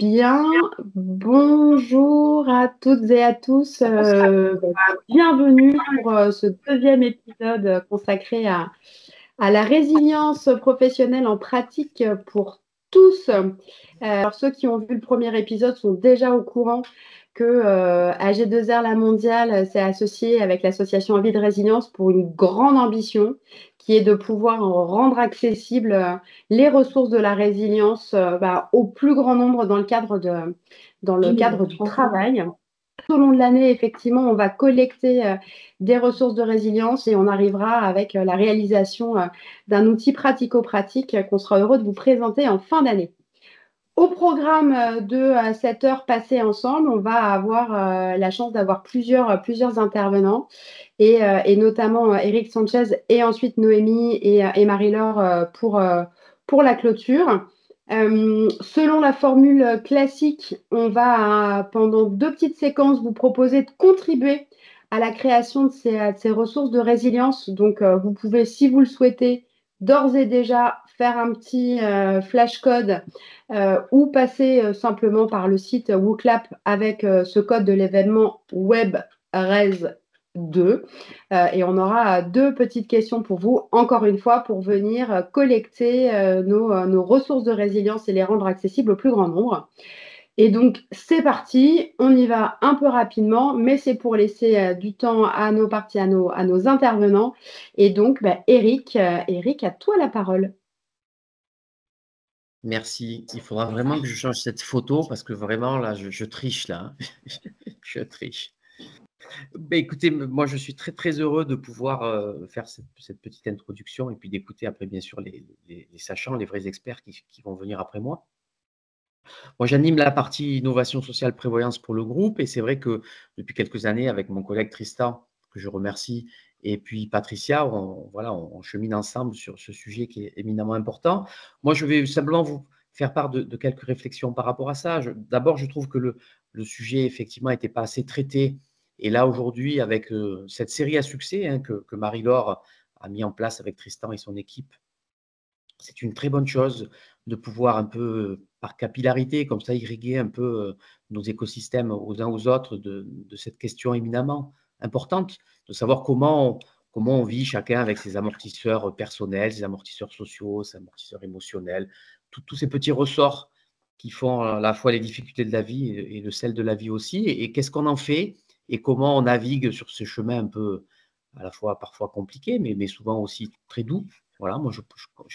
Bien, bonjour à toutes et à tous. Bienvenue pour ce deuxième épisode consacré à la résilience professionnelle en pratique pour tous. Alors, ceux qui ont vu le premier épisode sont déjà au courant que AG2R La Mondiale s'est associé avec l'association Envie de Résilience pour une grande ambition qui est de pouvoir rendre accessibles les ressources de la résilience au plus grand nombre dans le cadre du travail. Tout au long de l'année, effectivement, on va collecter des ressources de résilience et on arrivera avec la réalisation d'un outil pratico-pratique qu'on sera heureux de vous présenter en fin d'année. Au programme de cette heure passée ensemble, on va avoir la chance d'avoir plusieurs intervenants et notamment Eric Sanchez et ensuite Noémie et Marie-Laure pour la clôture. Selon la formule classique, on va, pendant 2 petites séquences, vous proposer de contribuer à la création de ces ressources de résilience. Donc, vous pouvez, si vous le souhaitez, d'ores et déjà faire un petit flashcode ou passer simplement par le site WooClap avec ce code de l'événement WebRes2. Et on aura 2 petites questions pour vous, encore une fois, pour venir collecter nos ressources de résilience et les rendre accessibles au plus grand nombre. Et donc, c'est parti, on y va un peu rapidement, mais c'est pour laisser du temps à nos parties, à nos intervenants. Et donc, Eric, à toi la parole. Merci. Il faudra vraiment que je change cette photo parce que vraiment, là, je triche, là. Je triche. Écoutez, moi, je suis très, très heureux de pouvoir faire cette petite introduction et puis d'écouter après, bien sûr, les sachants, les vrais experts qui vont venir après moi. Moi, j'anime la partie innovation sociale prévoyance pour le groupe et c'est vrai que depuis quelques années, avec mon collègue Tristan, que je remercie, et puis Patricia, on chemine ensemble sur ce sujet qui est éminemment important. Moi, je vais simplement vous faire part de quelques réflexions par rapport à ça. D'abord, je trouve que le sujet, effectivement, n'était pas assez traité. Et là, aujourd'hui, avec cette série à succès que Marie-Laure a mis en place avec Tristan et son équipe, c'est une très bonne chose de pouvoir un peu, par capillarité, comme ça, irriguer un peu nos écosystèmes aux uns aux autres de cette question éminemment importante, de savoir comment on vit chacun avec ses amortisseurs personnels, ses amortisseurs sociaux, ses amortisseurs émotionnels, tous ces petits ressorts qui font à la fois les difficultés de la vie et de celles de la vie aussi, et qu'est-ce qu'on en fait et comment on navigue sur ces chemins un peu à la fois parfois compliqués, mais souvent aussi très doux. Voilà, moi, je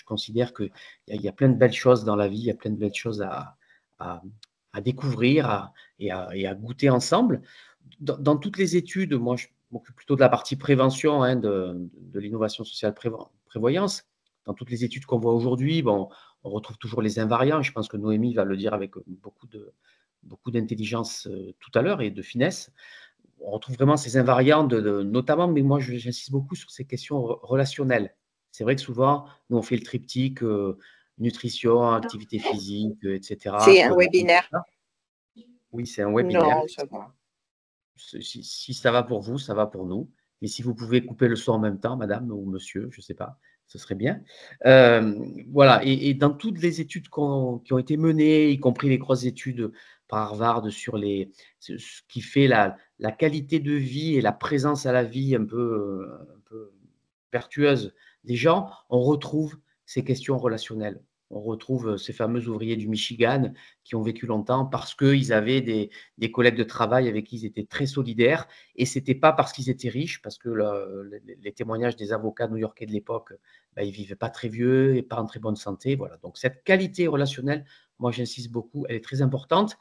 considère qu'il y a plein de belles choses dans la vie, il y a plein de belles choses à, à découvrir et à goûter ensemble. Dans toutes les études, moi, je m'occupe plutôt de la partie prévention de l'innovation sociale prévoyance. Dans toutes les études qu'on voit aujourd'hui, bon, on retrouve toujours les invariants. Je pense que Noémie va le dire avec beaucoup d'intelligence tout à l'heure et de finesse. On retrouve vraiment ces invariants, notamment, mais moi, j'insiste beaucoup sur ces questions relationnelles. C'est vrai que souvent, nous, on fait le triptyque nutrition, activité physique, etc. C'est un webinaire. Oui, c'est un webinaire. Non, ça va. Si ça va pour vous, ça va pour nous. Mais si vous pouvez couper le son en même temps, madame ou monsieur, je ne sais pas, ce serait bien. Voilà, et dans toutes les études qui ont été menées, y compris les grosses études par Harvard sur ce qui fait la qualité de vie et la présence à la vie un peu vertueuse des gens, on retrouve ces questions relationnelles. On retrouve ces fameux ouvriers du Michigan qui ont vécu longtemps parce qu'ils avaient des collègues de travail avec qui ils étaient très solidaires. Et ce n'était pas parce qu'ils étaient riches, parce que les témoignages des avocats new-yorkais de l'époque, ils ne vivaient pas très vieux et pas en très bonne santé. Voilà. Donc cette qualité relationnelle, moi j'insiste beaucoup, elle est très importante.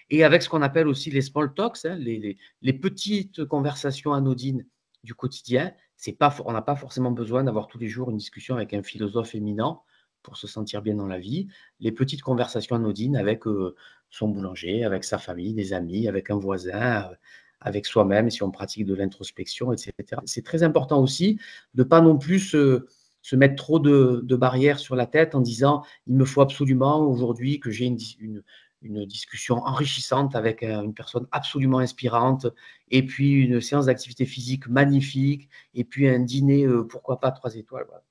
Et avec ce qu'on appelle aussi les small talks, les petites conversations anodines du quotidien, on n'a pas forcément besoin d'avoir tous les jours une discussion avec un philosophe éminent pour se sentir bien dans la vie. Les petites conversations anodines avec son boulanger, avec sa famille, des amis, avec un voisin, avec soi-même, si on pratique de l'introspection, etc. C'est très important aussi de ne pas non plus se mettre trop de barrières sur la tête en disant il me faut absolument aujourd'hui que j'ai une discussion enrichissante avec une personne absolument inspirante, et puis une séance d'activité physique magnifique, et puis un dîner, pourquoi pas 3 étoiles. Voilà.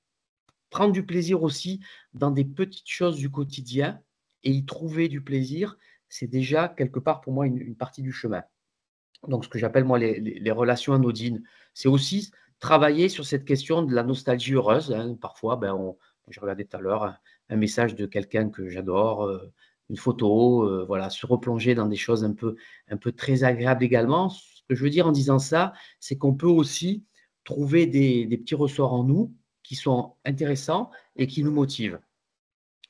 Prendre du plaisir aussi dans des petites choses du quotidien et y trouver du plaisir, c'est déjà quelque part pour moi une partie du chemin. Donc, ce que j'appelle moi les relations anodines, c'est aussi travailler sur cette question de la nostalgie heureuse, hein. Parfois, j'ai regardé tout à l'heure un message de quelqu'un que j'adore, une photo, voilà, se replonger dans des choses un peu très agréables également. Ce que je veux dire en disant ça, c'est qu'on peut aussi trouver des petits ressorts en nous qui sont intéressants et qui nous motivent.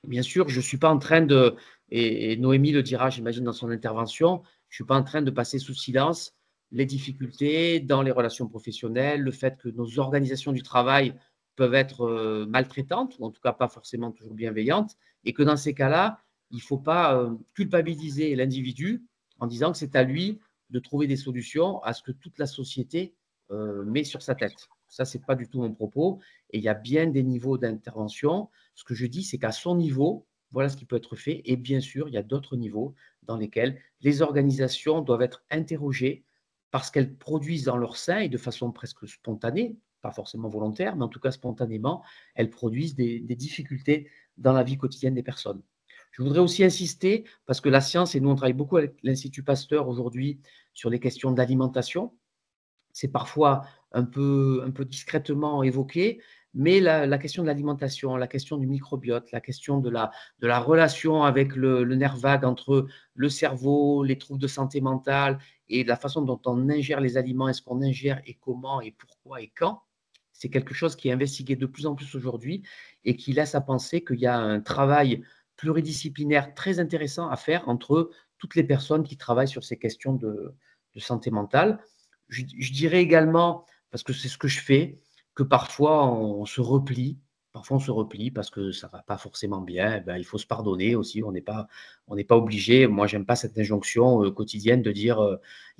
Bien sûr, je ne suis pas en train de, et Noémie le dira, j'imagine, dans son intervention, je ne suis pas en train de passer sous silence les difficultés dans les relations professionnelles, le fait que nos organisations du travail peuvent être maltraitantes, ou en tout cas pas forcément toujours bienveillantes, et que dans ces cas-là, il ne faut pas culpabiliser l'individu en disant que c'est à lui de trouver des solutions à ce que toute la société met sur sa tête. Ça, ce n'est pas du tout mon propos, et il y a bien des niveaux d'intervention. Ce que je dis, c'est qu'à son niveau, voilà ce qui peut être fait. Et bien sûr, il y a d'autres niveaux dans lesquels les organisations doivent être interrogées parce qu'elles produisent dans leur sein et de façon presque spontanée, pas forcément volontaire, mais en tout cas spontanément, elles produisent des difficultés dans la vie quotidienne des personnes. Je voudrais aussi insister, parce que la science, et nous on travaille beaucoup avec l'Institut Pasteur aujourd'hui sur les questions d'alimentation, c'est parfois un peu discrètement évoqué, mais la question de l'alimentation, la question du microbiote, la question de la relation avec le nerf vague entre le cerveau, les troubles de santé mentale et la façon dont on ingère les aliments, est-ce qu'on ingère et comment et pourquoi et quand, c'est quelque chose qui est investigué de plus en plus aujourd'hui et qui laisse à penser qu'il y a un travail pluridisciplinaire très intéressant à faire entre toutes les personnes qui travaillent sur ces questions de santé mentale. Je dirais également, parce que c'est ce que je fais, que parfois on se replie parce que ça ne va pas forcément bien. Il faut se pardonner aussi. On n'est pas obligé. Moi, j'aime pas cette injonction quotidienne de dire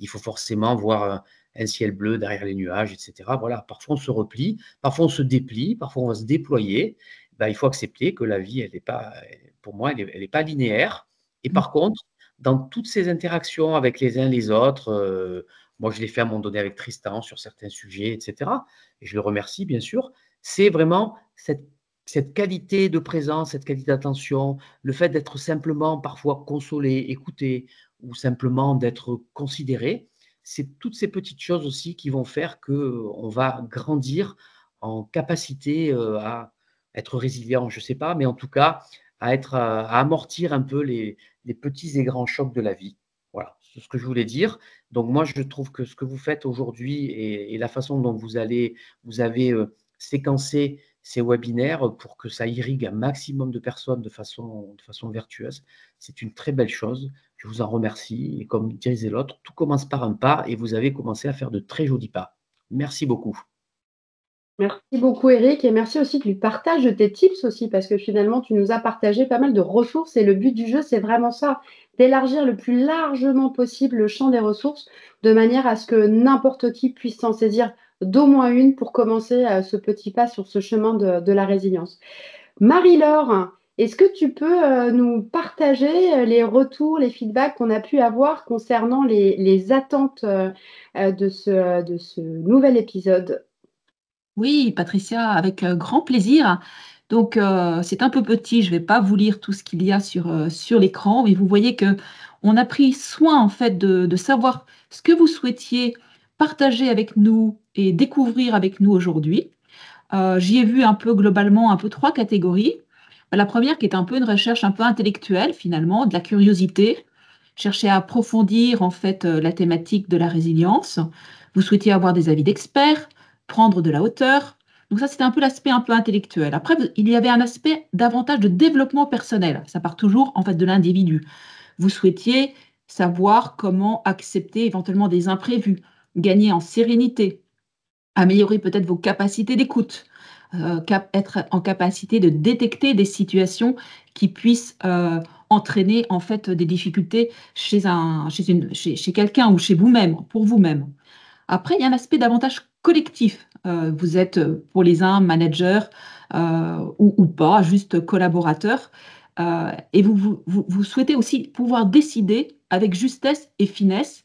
il faut forcément voir un ciel bleu derrière les nuages, etc. Voilà. Parfois, on se replie, parfois on se déplie, parfois on va se déployer. Il faut accepter que la vie, elle n'est pas, pour moi, elle est pas linéaire. Et par contre, dans toutes ces interactions avec les uns les autres, moi, je l'ai fait à un moment donné avec Tristan sur certains sujets, etc. Et je le remercie, bien sûr. C'est vraiment cette qualité de présence, cette qualité d'attention, le fait d'être simplement parfois consolé, écouté, ou simplement d'être considéré. C'est toutes ces petites choses aussi qui vont faire qu'on va grandir en capacité à être résilient, je ne sais pas, mais en tout cas, à amortir un peu les petits et grands chocs de la vie. Voilà, c'est ce que je voulais dire. Donc moi, je trouve que ce que vous faites aujourd'hui et la façon dont vous avez séquencé ces webinaires pour que ça irrigue un maximum de personnes de façon vertueuse, c'est une très belle chose. Je vous en remercie. Et comme disait l'autre, tout commence par un pas et vous avez commencé à faire de très jolis pas. Merci beaucoup. Merci beaucoup Eric et merci aussi du partage de tes tips aussi parce que finalement tu nous as partagé pas mal de ressources et le but du jeu c'est vraiment ça, d'élargir le plus largement possible le champ des ressources de manière à ce que n'importe qui puisse s'en saisir d'au moins une pour commencer ce petit pas sur ce chemin de la résilience. Marie-Laure, est-ce que tu peux nous partager les retours, les feedbacks qu'on a pu avoir concernant les attentes de ce nouvel épisode? Oui, Patricia, avec grand plaisir. Donc, c'est un peu petit, je ne vais pas vous lire tout ce qu'il y a sur l'écran, mais vous voyez qu'on a pris soin en fait de savoir ce que vous souhaitiez partager avec nous et découvrir avec nous aujourd'hui. J'y ai vu un peu globalement un peu trois catégories. La première qui est un peu une recherche un peu intellectuelle finalement, de la curiosité, chercher à approfondir en fait la thématique de la résilience. Vous souhaitiez avoir des avis d'experts, prendre de la hauteur. Donc ça, c'était un peu l'aspect un peu intellectuel. Après, il y avait un aspect davantage de développement personnel. Ça part toujours en fait de l'individu. Vous souhaitiez savoir comment accepter éventuellement des imprévus, gagner en sérénité, améliorer peut-être vos capacités d'écoute, être en capacité de détecter des situations qui puissent entraîner en fait des difficultés chez quelqu'un ou chez vous-même, pour vous-même. Après, il y a un aspect davantage collectif. Vous êtes pour les uns manager ou pas, juste collaborateur. Et vous souhaitez aussi pouvoir décider avec justesse et finesse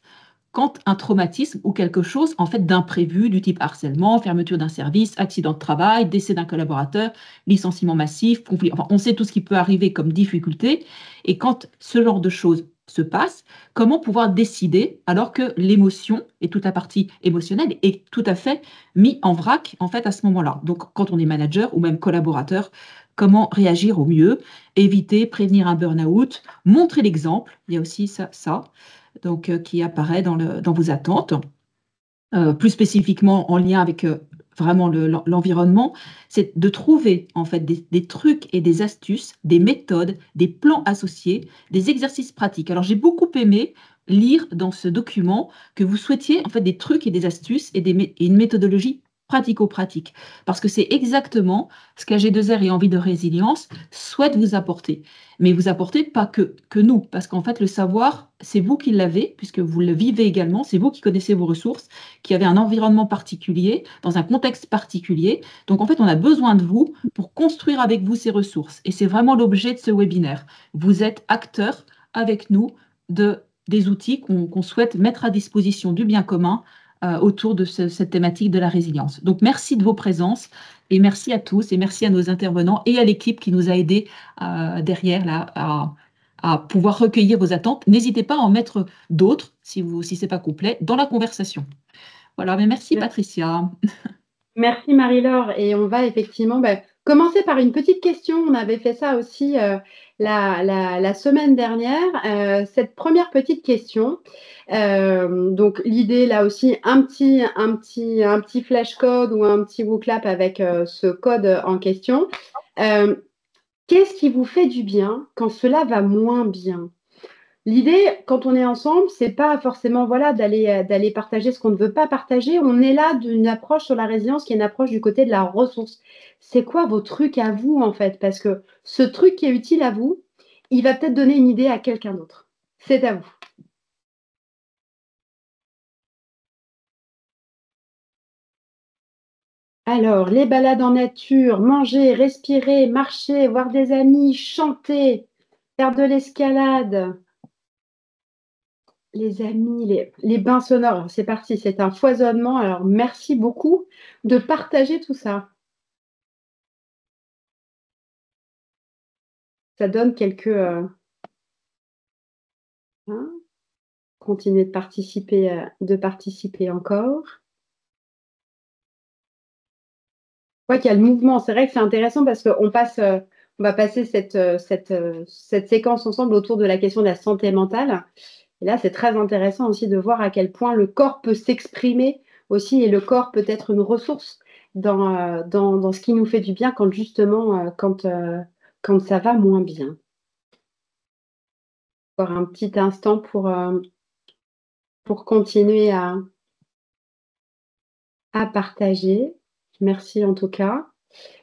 quand un traumatisme ou quelque chose en fait d'imprévu du type harcèlement, fermeture d'un service, accident de travail, décès d'un collaborateur, licenciement massif, conflit, enfin on sait tout ce qui peut arriver comme difficulté et quand ce genre de choses se passe, comment pouvoir décider alors que l'émotion et toute la partie émotionnelle est tout à fait mis en vrac en fait à ce moment-là. Donc quand on est manager ou même collaborateur, comment réagir au mieux, éviter, prévenir un burn-out, montrer l'exemple, il y a aussi ça donc, qui apparaît dans vos attentes. Plus spécifiquement en lien avec vraiment l'environnement, c'est de trouver en fait des trucs et des astuces, des méthodes, des plans associés, des exercices pratiques. Alors j'ai beaucoup aimé lire dans ce document que vous souhaitiez en fait des trucs et des astuces et une méthodologie pratico-pratique, parce que c'est exactement ce qu'AG2R et Envie de Résilience souhaite vous apporter. Mais vous apportez pas que nous, parce qu'en fait le savoir, c'est vous qui l'avez, puisque vous le vivez également, c'est vous qui connaissez vos ressources, qui avez un environnement particulier, dans un contexte particulier. Donc en fait, on a besoin de vous pour construire avec vous ces ressources. Et c'est vraiment l'objet de ce webinaire. Vous êtes acteurs avec nous des outils qu'on souhaite mettre à disposition du bien commun autour de cette thématique de la résilience. Donc merci de vos présences et merci à tous et merci à nos intervenants et à l'équipe qui nous a aidés derrière là, à pouvoir recueillir vos attentes. N'hésitez pas à en mettre d'autres, si ce n'est pas complet, dans la conversation. Voilà, mais merci Patricia. Merci Marie-Laure. Et on va effectivement commencer par une petite question. On avait fait ça aussi la semaine dernière. Cette première petite question. Donc l'idée là aussi, un petit flash code ou un petit WooClap avec ce code en question. Qu'est-ce qui vous fait du bien quand cela va moins bien? L'idée, quand on est ensemble, c'est pas forcément d'aller partager ce qu'on ne veut pas partager. On est là d'une approche sur la résilience qui est une approche du côté de la ressource. C'est quoi vos trucs à vous en fait? Parce que ce truc qui est utile à vous, il va peut-être donner une idée à quelqu'un d'autre. C'est à vous. Alors, les balades en nature, manger, respirer, marcher, voir des amis, chanter, faire de l'escalade. Les amis, les bains sonores, c'est parti, c'est un foisonnement. Alors, merci beaucoup de partager tout ça. Ça donne quelques... continuez de participer encore. Je vois qu'il y a le mouvement. C'est vrai que c'est intéressant parce qu'on va passer cette séquence ensemble autour de la question de la santé mentale. Et là, c'est très intéressant aussi de voir à quel point le corps peut s'exprimer aussi et le corps peut être une ressource dans ce qui nous fait du bien quand justement, quand ça va moins bien. Encore un petit instant pour continuer à partager. Merci en tout cas.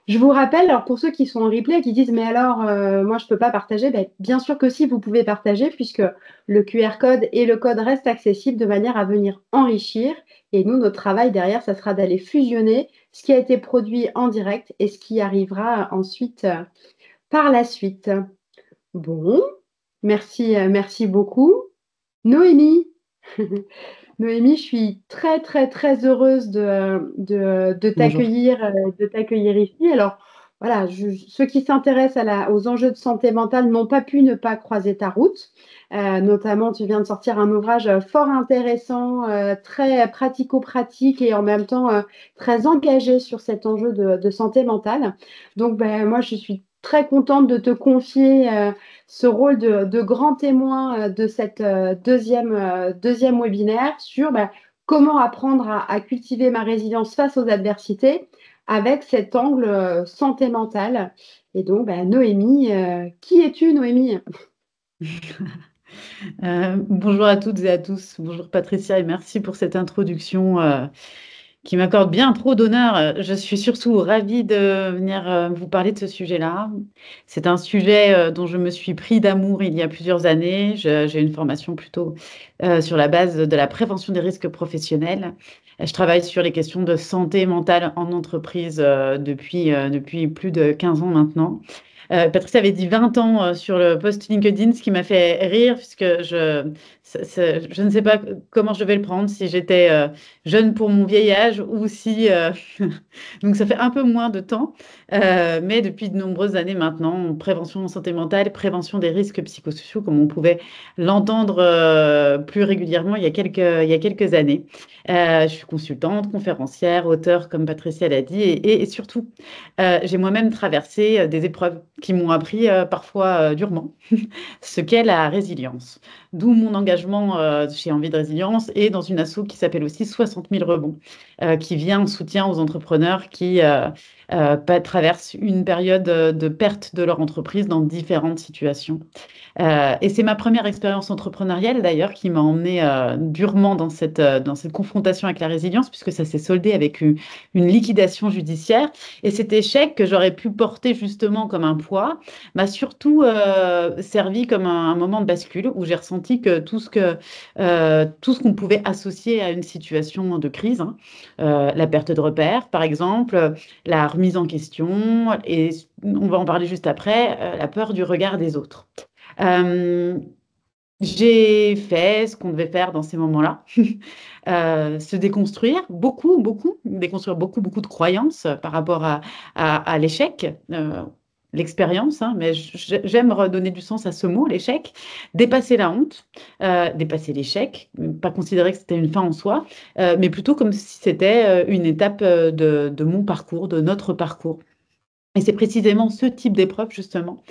Je vous rappelle, alors pour ceux qui sont en replay et qui disent mais alors moi je ne peux pas partager, bien sûr que si, vous pouvez partager puisque le QR code et le code restent accessibles de manière à venir enrichir. Et nous, notre travail derrière, ça sera d'aller fusionner ce qui a été produit en direct et ce qui arrivera ensuite par la suite. Bon, merci beaucoup. Noémie. Noémie, je suis très, très, très heureuse de t'accueillir ici. Alors, voilà, ceux qui s'intéressent aux enjeux de santé mentale n'ont pas pu ne pas croiser ta route. Notamment, tu viens de sortir un ouvrage fort intéressant, très pratico-pratique et en même temps très engagé sur cet enjeu de santé mentale. Donc, moi, je suis très contente de te confier ce rôle de grand témoin de cette deuxième webinaire sur comment apprendre à cultiver ma résilience face aux adversités avec cet angle santé mentale. Et donc, Noémie, qui es-tu, Noémie? Bonjour à toutes et à tous. Bonjour Patricia et merci pour cette introduction qui m'accorde bien trop d'honneur. Je suis surtout ravie de venir vous parler de ce sujet-là. C'est un sujet dont je me suis pris d'amour il y a plusieurs années. J'ai une formation plutôt sur la base de la prévention des risques professionnels. Je travaille sur les questions de santé mentale en entreprise depuis plus de 15 ans maintenant. Patricia avait dit 20 ans sur le post LinkedIn, ce qui m'a fait rire, puisque je ne sais pas comment je devais le prendre, si j'étais jeune pour mon vieil âge ou si... Donc ça fait un peu moins de temps, mais depuis de nombreuses années maintenant, prévention en santé mentale, prévention des risques psychosociaux, comme on pouvait l'entendre plus régulièrement il y a quelques années. Je suis consultante, conférencière, auteure, comme Patricia l'a dit, et surtout, j'ai moi-même traversé des épreuves qui m'ont appris parfois durement ce qu'est la résilience. D'où mon engagement chez Envie de Résilience et dans une asso qui s'appelle aussi 60 000 rebonds, qui vient en soutien aux entrepreneurs qui traversent une période de perte de leur entreprise dans différentes situations. Et c'est ma première expérience entrepreneuriale d'ailleurs qui m'a emmenée durement dans cette confrontation avec la résilience, puisque ça s'est soldé avec une liquidation judiciaire. Et cet échec que j'aurais pu porter justement comme un poids m'a surtout servi comme un moment de bascule où j'ai ressenti que tout ce qu'on pouvait associer à une situation de crise, hein, la perte de repères par exemple, la remise en question, et on va en parler juste après, la peur du regard des autres. Euh, j'ai fait ce qu'on devait faire dans ces moments-là, se déconstruire déconstruire beaucoup de croyances par rapport à l'échec, l'expérience, hein, mais j'aime redonner du sens à ce mot, l'échec, dépasser la honte, dépasser l'échec, pas considérer que c'était une fin en soi, mais plutôt comme si c'était une étape de mon parcours, de notre parcours. Et c'est précisément ce type d'épreuve, justement,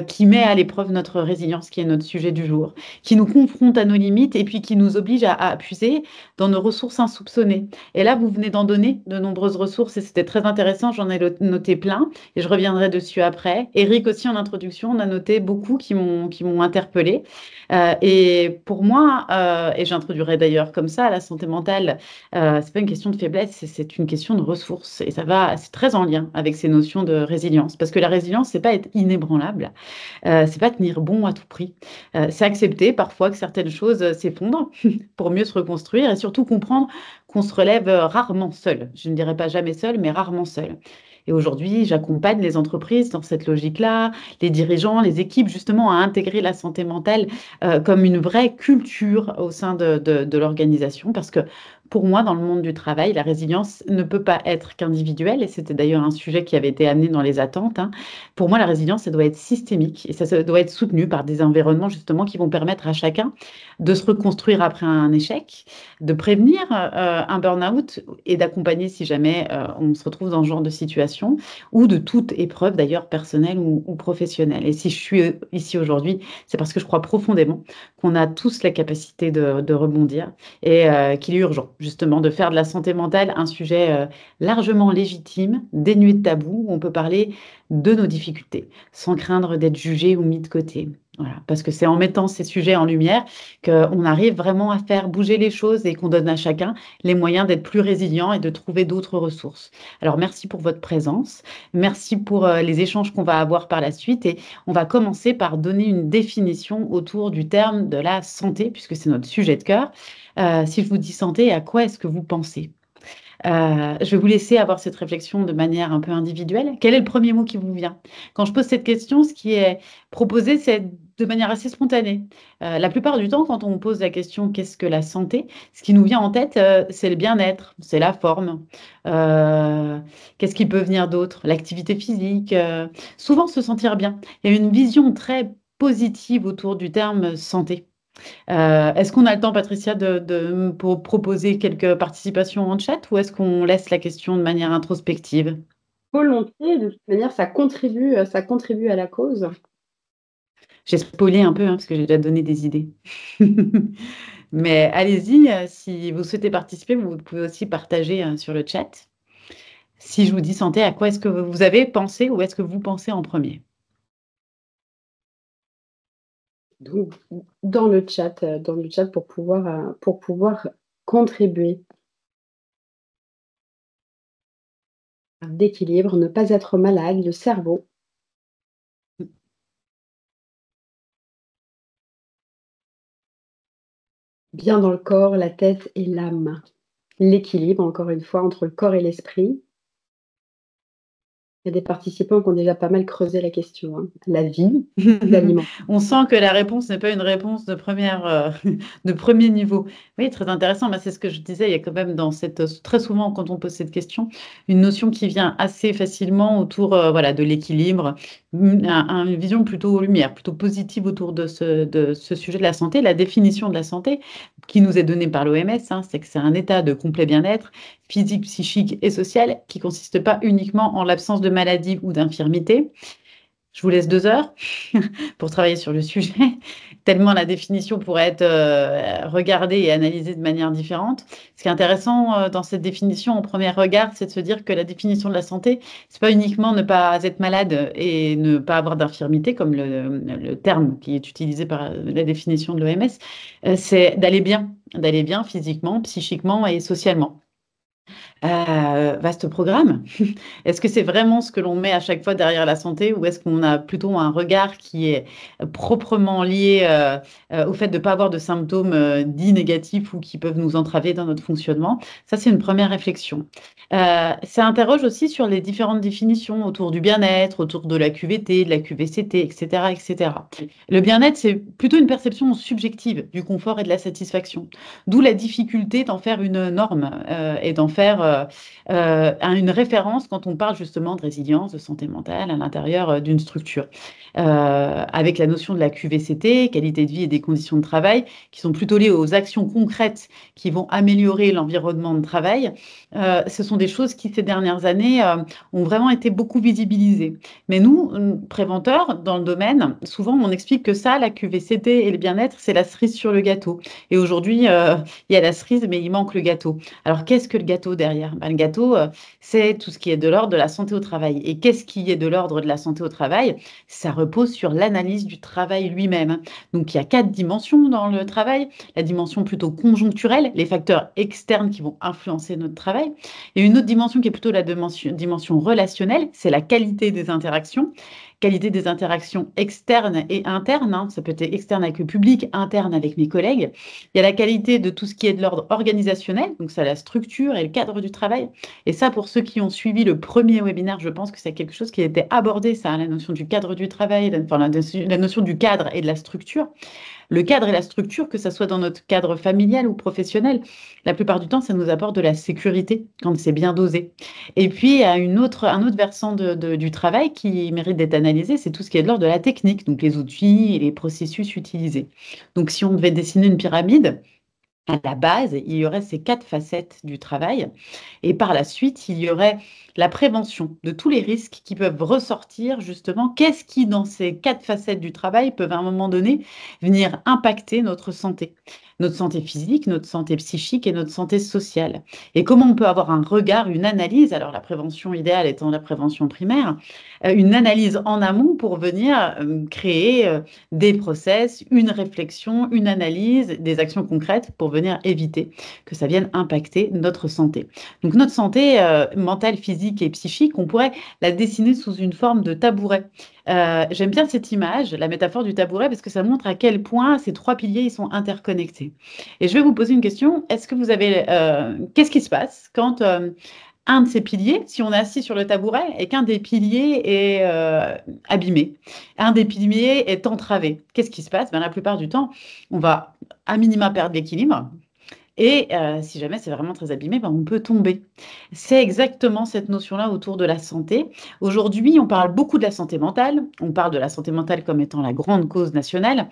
qui met à l'épreuve notre résilience, qui est notre sujet du jour, qui nous confronte à nos limites et puis qui nous oblige à puiser dans nos ressources insoupçonnées. Et là, vous venez d'en donner de nombreuses ressources et c'était très intéressant, j'en ai noté plein et je reviendrai dessus après. Eric aussi, en introduction, on a noté beaucoup qui m'ont interpellée. Et pour moi, et j'introduirai d'ailleurs comme ça, la santé mentale, c'est pas une question de faiblesse, c'est une question de ressources. Et c'est très en lien avec ces notions de résilience. Parce que la résilience, c'est pas être inébranlable, c'est pas tenir bon à tout prix. C'est accepter parfois que certaines choses s'effondrent pour mieux se reconstruire et surtout comprendre qu'on se relève rarement seul. Je ne dirais pas jamais seul, mais rarement seul. Et aujourd'hui, j'accompagne les entreprises dans cette logique-là, les dirigeants, les équipes, justement, à intégrer la santé mentale comme une vraie culture au sein de l'organisation. Parce que pour moi, dans le monde du travail, la résilience ne peut pas être qu'individuelle. Et c'était d'ailleurs un sujet qui avait été amené dans les attentes, hein. Pour moi, la résilience, ça doit être systémique et ça doit être soutenu par des environnements, justement, qui vont permettre à chacun de se reconstruire après un échec, de prévenir un burn-out et d'accompagner si jamais on se retrouve dans ce genre de situation ou de toute épreuve d'ailleurs personnelle ou professionnelle. Et si je suis ici aujourd'hui, c'est parce que je crois profondément qu'on a tous la capacité de rebondir et qu'il est urgent justement de faire de la santé mentale un sujet largement légitime, dénué de tabou, où on peut parler de nos difficultés sans craindre d'être jugé ou mis de côté. Voilà, parce que c'est en mettant ces sujets en lumière qu'on arrive vraiment à faire bouger les choses et qu'on donne à chacun les moyens d'être plus résilient et de trouver d'autres ressources. Alors, merci pour votre présence. Merci pour les échanges qu'on va avoir par la suite. Et on va commencer par donner une définition autour du terme de la santé, puisque c'est notre sujet de cœur. Si je vous dis santé, à quoi est-ce que vous pensez? Je vais vous laisser avoir cette réflexion de manière un peu individuelle. Quel est le premier mot qui vous vient? Quand je pose cette question, ce qui est proposé, c'est de manière assez spontanée. La plupart du temps, quand on pose la question qu'est-ce que la santé, ce qui nous vient en tête, c'est le bien-être, c'est la forme. Qu'est-ce qui peut venir d'autre? L'activité physique, souvent se sentir bien. Il y a une vision très positive autour du terme santé. Est-ce qu'on a le temps, Patricia, pour proposer quelques participations en chat ou est-ce qu'on laisse la question de manière introspective? Volontiers, de toute manière, ça contribue à la cause. J'ai spoilé un peu hein, parce que j'ai déjà donné des idées. Mais allez-y, si vous souhaitez participer, vous pouvez aussi partager sur le chat. Si je vous dis santé, à quoi est-ce que vous avez pensé ou est-ce que vous pensez en premier? Donc, dans le chat pour pouvoir contribuer d'équilibre, ne pas être malade, le cerveau, bien dans le corps, la tête et l'âme. L'équilibre, encore une fois, entre le corps et l'esprit. Il y a des participants qui ont déjà pas mal creusé la question, hein. La vie, l'alimentation. On sent que la réponse n'est pas une réponse de de premier niveau. Oui, très intéressant. C'est ce que je disais. Il y a quand même très souvent, quand on pose cette question, une notion qui vient assez facilement autour, voilà, de l'équilibre, une vision plutôt lumière, plutôt positive autour de ce sujet de la santé. La définition de la santé qui nous est donnée par l'OMS, c'est que c'est un état de complet bien-être physique, psychique et social qui consiste pas uniquement en l'absence de maladie ou d'infirmité. Je vous laisse 2 heures pour travailler sur le sujet, tellement la définition pourrait être regardée et analysée de manière différente. Ce qui est intéressant dans cette définition, au premier regard, c'est de se dire que la définition de la santé, c'est pas uniquement ne pas être malade et ne pas avoir d'infirmité, comme le terme qui est utilisé par la définition de l'OMS, c'est d'aller bien physiquement, psychiquement et socialement. Vaste programme. Est-ce que c'est vraiment ce que l'on met à chaque fois derrière la santé ou est-ce qu'on a plutôt un regard qui est proprement lié au fait de ne pas avoir de symptômes dits négatifs ou qui peuvent nous entraver dans notre fonctionnement? Ça, c'est une première réflexion. Ça interroge aussi sur les différentes définitions autour du bien-être, autour de la QVT, de la QVCT, etc., etc. Le bien-être, c'est plutôt une perception subjective du confort et de la satisfaction, d'où la difficulté d'en faire une norme et d'en faire une référence quand on parle justement de résilience, de santé mentale à l'intérieur d'une structure. Avec la notion de la QVCT, qualité de vie et des conditions de travail, qui sont plutôt liées aux actions concrètes qui vont améliorer l'environnement de travail. Ce sont des choses qui, ces dernières années, ont vraiment été beaucoup visibilisées. Mais nous, préventeurs, dans le domaine, souvent on explique que ça, la QVCT et le bien-être, c'est la cerise sur le gâteau. Et aujourd'hui, il y a la cerise, mais il manque le gâteau. Alors, qu'est-ce que le gâteau derrière? Le gâteau, c'est tout ce qui est de l'ordre de la santé au travail. Et qu'est-ce qui est de l'ordre de la santé au travail? Ça repose sur l'analyse du travail lui-même. Donc, il y a 4 dimensions dans le travail. La dimension plutôt conjoncturelle, les facteurs externes qui vont influencer notre travail. Et une autre dimension qui est plutôt la dimension relationnelle, c'est la qualité des interactions. Qualité des interactions externes et internes, ça peut être externe avec le public, interne avec mes collègues. Il y a la qualité de tout ce qui est de l'ordre organisationnel, donc ça la structure et le cadre du travail. Et ça, pour ceux qui ont suivi le premier webinaire, je pense que c'est quelque chose qui a été abordé, ça, la notion du cadre du travail, la notion du cadre et de la structure. Le cadre et la structure, que ce soit dans notre cadre familial ou professionnel, la plupart du temps, ça nous apporte de la sécurité quand c'est bien dosé. Et puis, il y a un autre versant du travail qui mérite d'être analysé, c'est tout ce qui est de l'ordre de la technique, donc les outils et les processus utilisés. Donc, si on devait dessiner une pyramide, à la base, il y aurait ces 4 facettes du travail. Et par la suite, il y aurait la prévention de tous les risques qui peuvent ressortir, justement. Qu'est-ce qui, dans ces 4 facettes du travail, peuvent à un moment donné venir impacter notre santé physique, notre santé psychique et notre santé sociale. Et comment on peut avoir un regard, une analyse, alors la prévention idéale étant la prévention primaire, une analyse en amont pour venir créer des process, une réflexion, une analyse, des actions concrètes pour venir éviter que ça vienne impacter notre santé. Donc notre santé mentale, physique et psychique, on pourrait la dessiner sous une forme de tabouret. J'aime bien cette image, la métaphore du tabouret, parce que ça montre à quel point ces 3 piliers ils sont interconnectés. Et je vais vous poser une question. Qu'est-ce qui se passe quand un de ces piliers, si on est assis sur le tabouret et qu'un des piliers est abîmé, un des piliers est entravé, qu'est-ce qui se passe? La plupart du temps, on va à minima perdre l'équilibre. Et si jamais c'est vraiment très abîmé, on peut tomber. C'est exactement cette notion-là autour de la santé. Aujourd'hui, on parle beaucoup de la santé mentale. On parle de la santé mentale comme étant la grande cause nationale.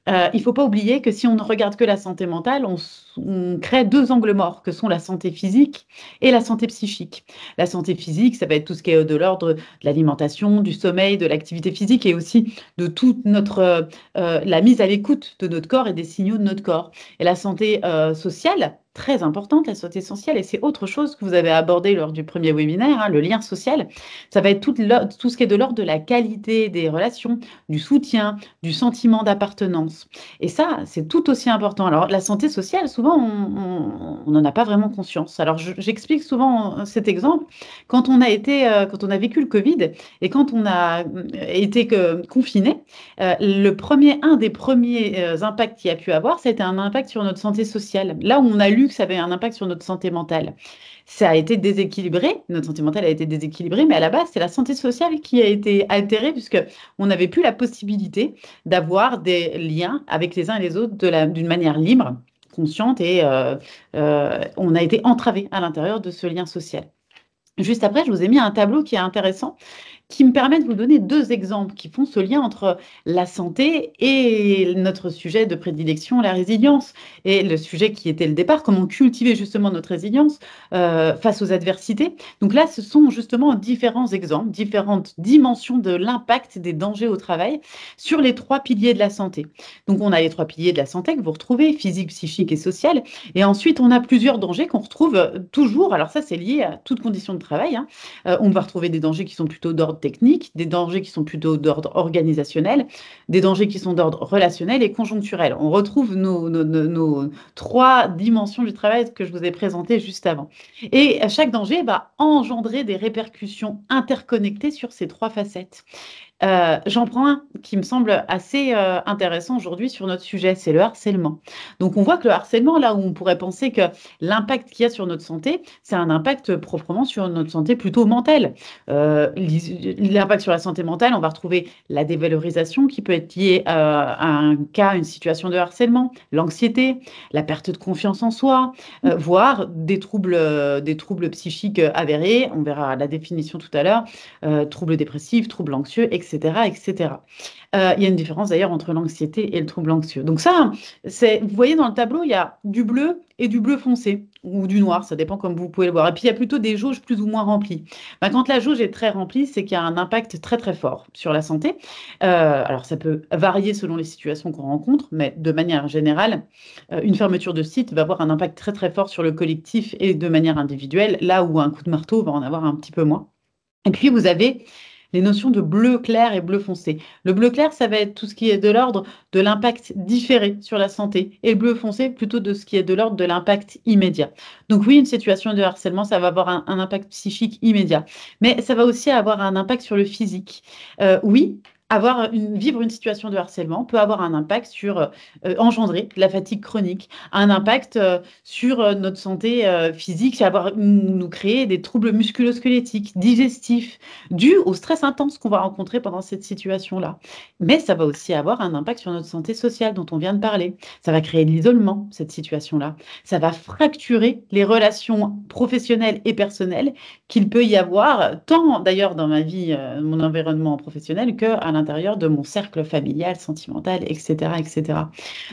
Il ne faut pas oublier que si on ne regarde que la santé mentale, on crée 2 angles morts, que sont la santé physique et la santé psychique. La santé physique, ça va être tout ce qui est de l'ordre de l'alimentation, du sommeil, de l'activité physique et aussi de toute la mise à l'écoute de notre corps et des signaux de notre corps. Et la santé sociale, très importante, la santé sociale, et c'est autre chose que vous avez abordé lors du premier webinaire, le lien social. Ça va être tout ce qui est de l'ordre de la qualité des relations, du soutien, du sentiment d'appartenance. Et ça, c'est tout aussi important. Alors, la santé sociale, souvent, on n'en a pas vraiment conscience. Alors, j'explique souvent cet exemple. Quand on a vécu le Covid et quand on a été confiné, un des premiers impacts qu'il y a pu avoir, c'était un impact sur notre santé sociale. Là où on a lu lu que ça avait un impact sur notre santé mentale. Ça a été déséquilibré, notre santé mentale a été déséquilibrée, mais à la base, c'est la santé sociale qui a été altérée puisqu'on n'avait plus la possibilité d'avoir des liens avec les uns et les autres d'une manière libre, consciente, et on a été entravé à l'intérieur de ce lien social. Juste après, je vous ai mis un tableau qui est intéressant, qui me permet de vous donner 2 exemples qui font ce lien entre la santé et notre sujet de prédilection, la résilience. Et le sujet qui était le départ, comment cultiver justement notre résilience face aux adversités. Donc là, ce sont justement différents exemples, différentes dimensions de l'impact des dangers au travail sur les 3 piliers de la santé. Donc on a les 3 piliers de la santé que vous retrouvez, physique, psychique et social. Et ensuite, on a plusieurs dangers qu'on retrouve toujours. Alors ça, c'est lié à toute condition de travail. On va retrouver des dangers qui sont plutôt d'ordre technique, des dangers qui sont plutôt d'ordre organisationnel, des dangers qui sont d'ordre relationnel et conjoncturel. On retrouve nos 3 dimensions du travail que je vous ai présentées juste avant. Et chaque danger va engendrer des répercussions interconnectées sur ces 3 facettes. J'en prends un qui me semble assez intéressant aujourd'hui sur notre sujet, c'est le harcèlement. Donc on voit que le harcèlement, là où on pourrait penser que l'impact qu'il y a sur notre santé, c'est un impact proprement sur notre santé plutôt mentale. L'impact sur la santé mentale, on va retrouver la dévalorisation qui peut être liée à un cas, une situation de harcèlement, l'anxiété, la perte de confiance en soi, voire des troubles psychiques avérés, on verra la définition tout à l'heure, troubles dépressifs, troubles anxieux, etc. etc. Il y a une différence d'ailleurs entre l'anxiété et le trouble anxieux. Donc ça, vous voyez dans le tableau, il y a du bleu et du bleu foncé, ou du noir, ça dépend comme vous pouvez le voir. Et puis il y a plutôt des jauges plus ou moins remplies. Quand la jauge est très remplie, c'est qu'il y a un impact très très fort sur la santé. Alors ça peut varier selon les situations qu'on rencontre, mais de manière générale, une fermeture de site va avoir un impact très très fort sur le collectif et de manière individuelle, là où un coup de marteau va en avoir un petit peu moins. Et puis vous avez les notions de bleu clair et bleu foncé. Le bleu clair, ça va être tout ce qui est de l'ordre de l'impact différé sur la santé, et le bleu foncé, plutôt de ce qui est de l'ordre de l'impact immédiat. Donc oui, une situation de harcèlement, ça va avoir un impact psychique immédiat, mais ça va aussi avoir un impact sur le physique. Oui, vivre une situation de harcèlement peut avoir un impact sur engendrer la fatigue chronique, un impact sur notre santé physique, nous créer des troubles musculo-squelettiques, digestifs, dus au stress intense qu'on va rencontrer pendant cette situation-là. Mais ça va aussi avoir un impact sur notre santé sociale dont on vient de parler. Ça va créer de l'isolement, cette situation-là. Ça va fracturer les relations professionnelles et personnelles qu'il peut y avoir, tant d'ailleurs dans ma vie, mon environnement professionnel, qu'à l'intérieur de mon cercle familial, sentimental, etc., etc.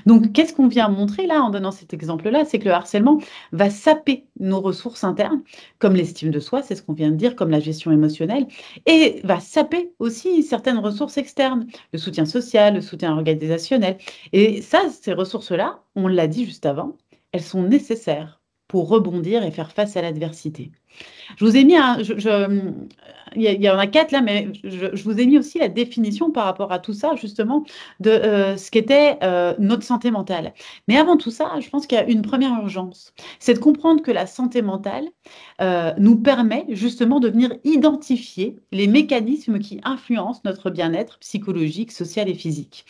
Donc, qu'est-ce qu'on vient montrer là en donnant cet exemple-là? C'est que le harcèlement va saper nos ressources internes, comme l'estime de soi, c'est ce qu'on vient de dire, comme la gestion émotionnelle, et va saper aussi certaines ressources externes, le soutien social, le soutien organisationnel. Et ça, ces ressources-là, on l'a dit juste avant, elles sont nécessaires pour rebondir et faire face à l'adversité. Je vous ai mis il y en a 4 là, mais je vous ai mis aussi la définition par rapport à tout ça, justement, de ce qu'était notre santé mentale. Mais avant tout ça, je pense qu'il y a une première urgence. C'est de comprendre que la santé mentale nous permet justement de venir identifier les mécanismes qui influencent notre bien-être psychologique, social et physique.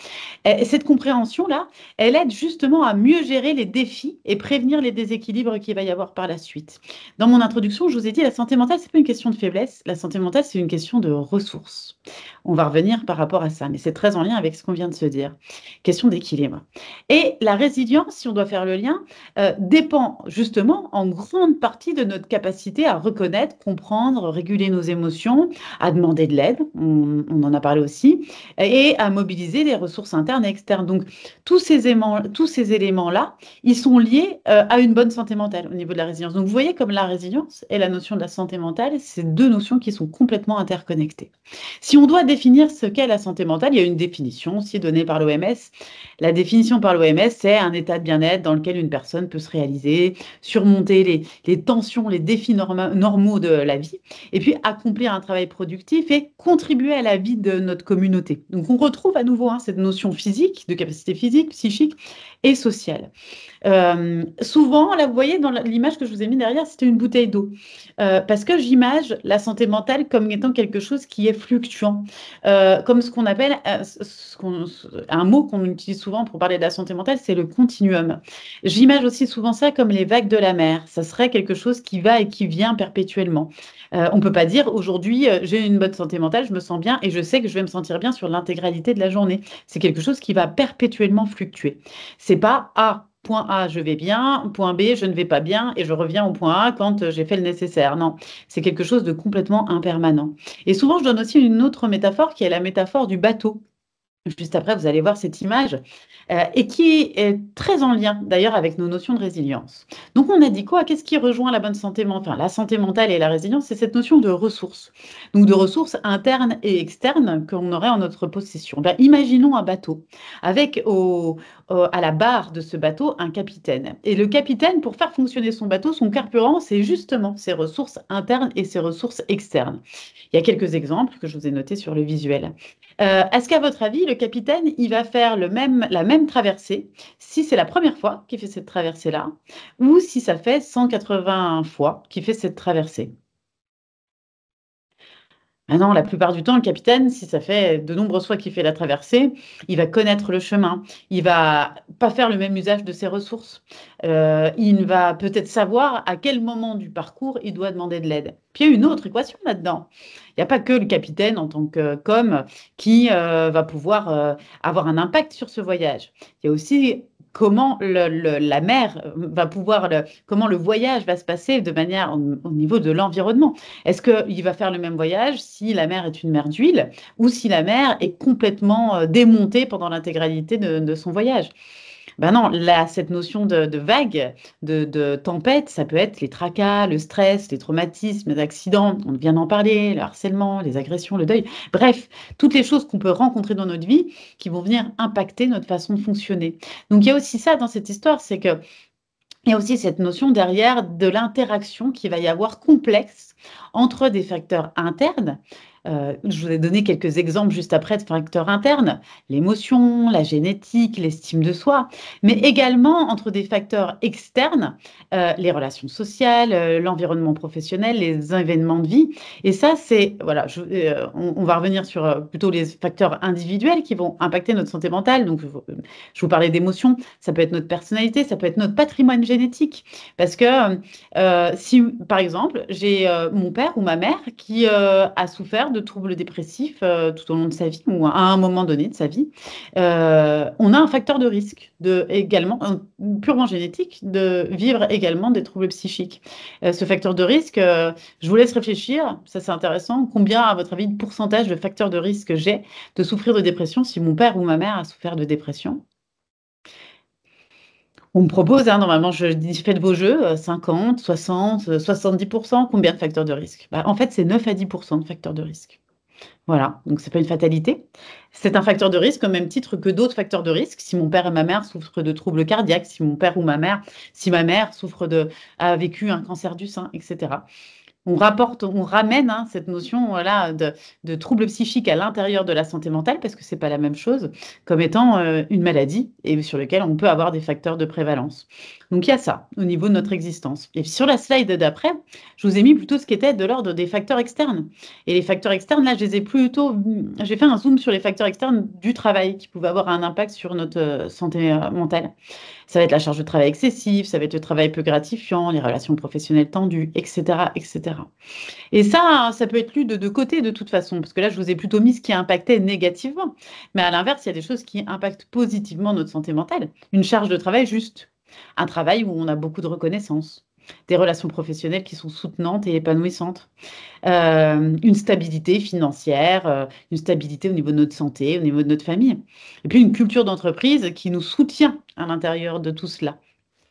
Et cette compréhension-là, elle aide justement à mieux gérer les défis et prévenir les déséquilibres qu'il va y avoir par la suite. Dans mon introduction, je vous ai dit, la santé mentale, c'est pas une question de faiblesse. La santé mentale, c'est une question de ressources. On va revenir par rapport à ça, mais c'est très en lien avec ce qu'on vient de se dire. Question d'équilibre. Et la résilience, si on doit faire le lien, dépend justement en grande partie de notre capacité à reconnaître, comprendre, réguler nos émotions, à demander de l'aide, on en a parlé aussi, et à mobiliser les ressources internes et externes. Donc, tous ces éléments-là, ils sont liés à une bonne santé mentale au niveau de la résilience. Donc, vous voyez comme la résilience et la notion de la santé mentale, c'est 2 notions qui sont complètement interconnectées. Si on doit définir ce qu'est la santé mentale, il y a une définition aussi donnée par l'OMS. La définition par l'OMS, c'est un état de bien-être dans lequel une personne peut se réaliser, surmonter les tensions, les défis normaux de la vie, et puis accomplir un travail productif et contribuer à la vie de notre communauté. Donc on retrouve à nouveau cette notion physique, de capacité physique, psychique, et sociale. Souvent, là, vous voyez, dans l'image que je vous ai mis derrière, c'était une bouteille d'eau. Parce que j'image la santé mentale comme étant quelque chose qui est fluctuant. Comme ce qu'on appelle, un mot qu'on utilise souvent pour parler de la santé mentale, c'est le continuum. J'image aussi souvent ça comme les vagues de la mer. Ça serait quelque chose qui va et qui vient perpétuellement. On ne peut pas dire aujourd'hui, j'ai une bonne santé mentale, je me sens bien et je sais que je vais me sentir bien sur l'intégralité de la journée. C'est quelque chose qui va perpétuellement fluctuer. C'est pas point A, je vais bien, point B, je ne vais pas bien et je reviens au point A quand j'ai fait le nécessaire. Non, c'est quelque chose de complètement impermanent. Et souvent, je donne aussi une autre métaphore qui est la métaphore du bateau. Juste après, vous allez voir cette image et qui est très en lien d'ailleurs avec nos notions de résilience. Donc, on a dit quoi? Qu'est-ce qui rejoint la bonne santé mentale? Enfin, la santé mentale et la résilience, c'est cette notion de ressources. Donc, de ressources internes et externes qu'on aurait en notre possession. Ben, imaginons un bateau avec à la barre de ce bateau un capitaine. Et le capitaine, pour faire fonctionner son bateau, son carburant, c'est justement ses ressources internes et ses ressources externes. Il y a quelques exemples que je vous ai notés sur le visuel. Est-ce qu'à votre avis, le capitaine, il va faire la même traversée si c'est la première fois qu'il fait cette traversée-là ou si ça fait 180 fois qu'il fait cette traversée? Maintenant, la plupart du temps, le capitaine, si ça fait de nombreuses fois qu'il fait la traversée, il va connaître le chemin. Il va pas faire le même usage de ses ressources. Il va peut-être savoir à quel moment du parcours il doit demander de l'aide. Puis il y a une autre équation là-dedans. Il n'y a pas que le capitaine en tant qu'homme qui va pouvoir avoir un impact sur ce voyage. Il y a aussi comment la mer va pouvoir, comment le voyage va se passer de manière au niveau de l'environnement. Est-ce qu'il va faire le même voyage si la mer est une mer d'huile ou si la mer est complètement démontée pendant l'intégralité de son voyage? Ben non, là, cette notion de vague, de tempête, ça peut être les tracas, le stress, les traumatismes, les accidents, on vient d'en parler, le harcèlement, les agressions, le deuil. Bref, toutes les choses qu'on peut rencontrer dans notre vie qui vont venir impacter notre façon de fonctionner. Donc, il y a aussi ça dans cette histoire, c'est que il y a aussi cette notion derrière de l'interaction qui va y avoir complexe entre des facteurs internes. Je vous ai donné quelques exemples juste après de facteurs internes, l'émotion, la génétique, l'estime de soi, mais également entre des facteurs externes, les relations sociales, l'environnement professionnel, les événements de vie. Et ça, c'est, voilà, on va revenir sur plutôt les facteurs individuels qui vont impacter notre santé mentale. Donc, je vous parlais d'émotions, ça peut être notre personnalité, ça peut être notre patrimoine génétique. Parce que si, par exemple, j'ai mon père ou ma mère qui a souffert de troubles dépressifs tout au long de sa vie ou à un moment donné de sa vie, on a un facteur de risque également, purement génétique, de vivre également des troubles psychiques. Ce facteur de risque, je vous laisse réfléchir, ça c'est intéressant. Combien, à votre avis, de pourcentage de facteurs de risque j'ai de souffrir de dépression si mon père ou ma mère a souffert de dépression? On me propose, normalement, je dis faites vos jeux, 50, 60, 70%, combien de facteurs de risque? En fait, c'est 9 à 10% de facteurs de risque. Voilà, donc c'est pas une fatalité. C'est un facteur de risque au même titre que d'autres facteurs de risque. Si mon père et ma mère souffrent de troubles cardiaques, si mon père ou ma mère, si ma mère a vécu un cancer du sein, etc. On ramène cette notion de trouble psychique à l'intérieur de la santé mentale parce que c'est pas la même chose comme étant une maladie et sur lequel on peut avoir des facteurs de prévalence. Donc il y a ça au niveau de notre existence. Et sur la slide d'après, je vous ai mis plutôt ce qui était de l'ordre des facteurs externes. Et les facteurs externes, là, j'ai fait un zoom sur les facteurs externes du travail qui pouvaient avoir un impact sur notre santé mentale. Ça va être la charge de travail excessive, ça va être le travail peu gratifiant, les relations professionnelles tendues, etc., etc. Et ça peut être lu de deux côtés de toute façon, parce que là, je vous ai plutôt mis ce qui impactait négativement. Mais à l'inverse, il y a des choses qui impactent positivement notre santé mentale. Une charge de travail juste, un travail où on a beaucoup de reconnaissance, des relations professionnelles qui sont soutenantes et épanouissantes, une stabilité financière, une stabilité au niveau de notre santé, au niveau de notre famille. Et puis une culture d'entreprise qui nous soutient à l'intérieur de tout cela.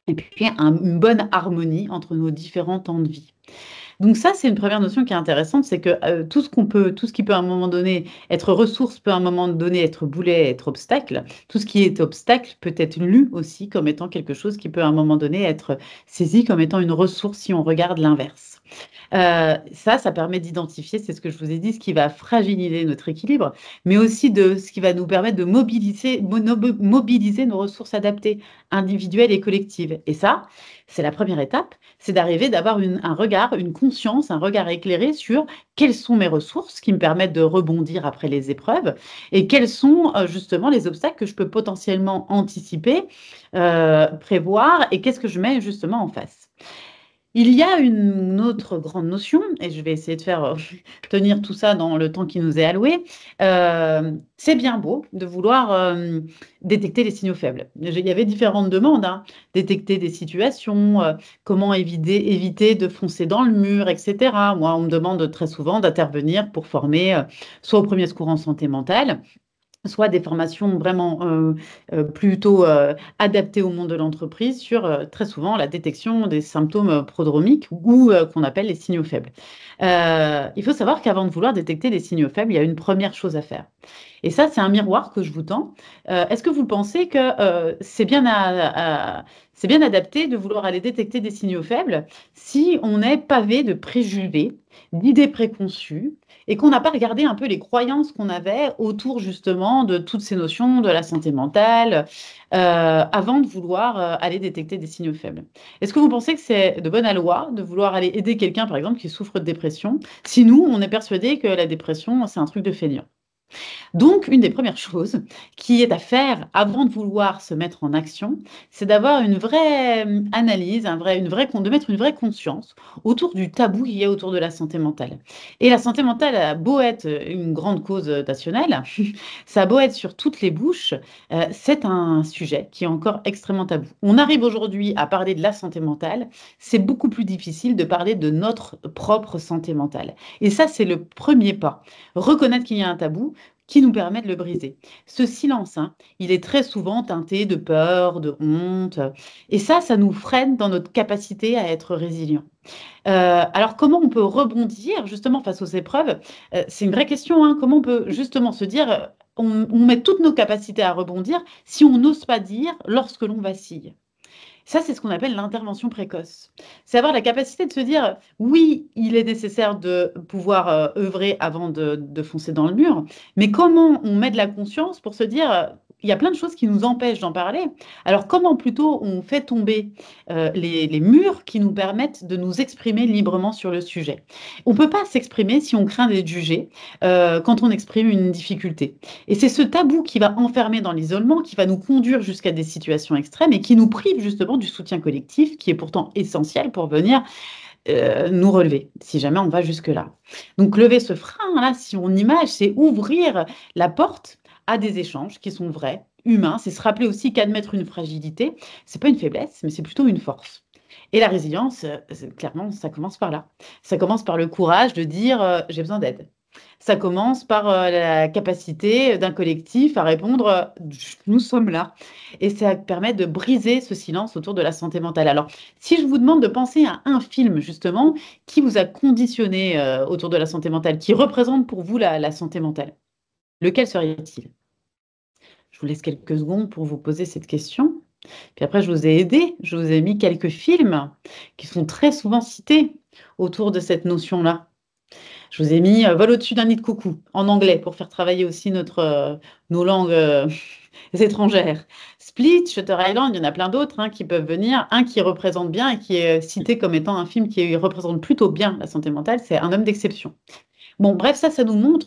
Et puis une bonne harmonie entre nos différents temps de vie. Donc ça, c'est une première notion qui est intéressante, c'est que tout ce qui peut à un moment donné être ressource, peut à un moment donné être boulet, être obstacle. Tout ce qui est obstacle peut être lu aussi comme étant quelque chose qui peut à un moment donné être saisi comme étant une ressource si on regarde l'inverse. Ça permet d'identifier, c'est ce que je vous ai dit, ce qui va fragiliser notre équilibre, mais aussi de ce qui va nous permettre de mobiliser nos ressources adaptées, individuelles et collectives. Et ça, c'est la première étape, c'est d'arriver d'avoir un regard, une conscience, un regard éclairé sur quelles sont mes ressources qui me permettent de rebondir après les épreuves et quels sont justement les obstacles que je peux potentiellement anticiper, prévoir et qu'est-ce que je mets justement en face. Il y a une autre grande notion, et je vais essayer de faire tenir tout ça dans le temps qui nous est alloué. C'est bien beau de vouloir détecter les signaux faibles. Il y avait différentes demandes, hein. Détecter des situations, comment éviter de foncer dans le mur, etc. Moi, on me demande très souvent d'intervenir pour former soit au premier secours en santé mentale, soit des formations vraiment plutôt adaptées au monde de l'entreprise sur très souvent la détection des symptômes prodromiques ou qu'on appelle les signaux faibles. Il faut savoir qu'avant de vouloir détecter les signaux faibles, il y a une première chose à faire. Et ça, c'est un miroir que je vous tends. Est-ce que vous pensez que c'est bien adapté de vouloir aller détecter des signaux faibles si on est pavé de préjugés, d'idées préconçues, et qu'on n'a pas regardé un peu les croyances qu'on avait autour justement de toutes ces notions de la santé mentale avant de vouloir aller détecter des signaux faibles? Est-ce que vous pensez que c'est de bonne loi de vouloir aller aider quelqu'un, par exemple, qui souffre de dépression, si nous, on est persuadé que la dépression, c'est un truc de feignant? Donc, une des premières choses qui est à faire avant de vouloir se mettre en action, c'est d'avoir une vraie analyse, de mettre une vraie conscience autour du tabou qu'il y a autour de la santé mentale. Et la santé mentale a beau être une grande cause nationale, ça a beau être sur toutes les bouches, c'est un sujet qui est encore extrêmement tabou. On arrive aujourd'hui à parler de la santé mentale, c'est beaucoup plus difficile de parler de notre propre santé mentale. Et ça, c'est le premier pas. Reconnaître qu'il y a un tabou, qui nous permet de le briser. Ce silence, hein, il est très souvent teinté de peur, de honte, et ça nous freine dans notre capacité à être résilient. Alors, comment on peut rebondir justement face aux épreuves? C'est une vraie question, hein. Comment on peut justement se dire, on met toutes nos capacités à rebondir si on n'ose pas dire lorsque l'on vacille? Ça, c'est ce qu'on appelle l'intervention précoce. C'est avoir la capacité de se dire, oui, il est nécessaire de pouvoir œuvrer avant de foncer dans le mur, mais comment on met de la conscience pour se dire, il y a plein de choses qui nous empêchent d'en parler. Alors, comment plutôt on fait tomber les murs qui nous permettent de nous exprimer librement sur le sujet? On ne peut pas s'exprimer si on craint d'être jugé quand on exprime une difficulté. Et c'est ce tabou qui va enfermer dans l'isolement, qui va nous conduire jusqu'à des situations extrêmes et qui nous prive justement du soutien collectif, qui est pourtant essentiel pour venir nous relever, si jamais on va jusque-là. Donc, lever ce frein-là, si on image, c'est ouvrir la porte à des échanges qui sont vrais, humains. C'est se rappeler aussi qu'admettre une fragilité, c'est pas une faiblesse, mais c'est plutôt une force. Et la résilience, clairement, ça commence par là. Ça commence par le courage de dire j'ai besoin d'aide. Ça commence par la capacité d'un collectif à répondre nous sommes là. Et ça permet de briser ce silence autour de la santé mentale. Alors, si je vous demande de penser à un film, justement, qui vous a conditionné autour de la santé mentale, qui représente pour vous la santé mentale, lequel serait-il? Je vous laisse quelques secondes pour vous poser cette question. Puis après, je vous ai aidé, je vous ai mis quelques films qui sont très souvent cités autour de cette notion-là. Je vous ai mis Vol au-dessus d'un nid de coucou en anglais pour faire travailler aussi nos langues étrangères. Split, Shutter Island, il y en a plein d'autres qui peuvent venir. Un qui représente bien et qui est cité comme étant un film qui représente plutôt bien la santé mentale, c'est Un homme d'exception. Bon, bref, ça nous montre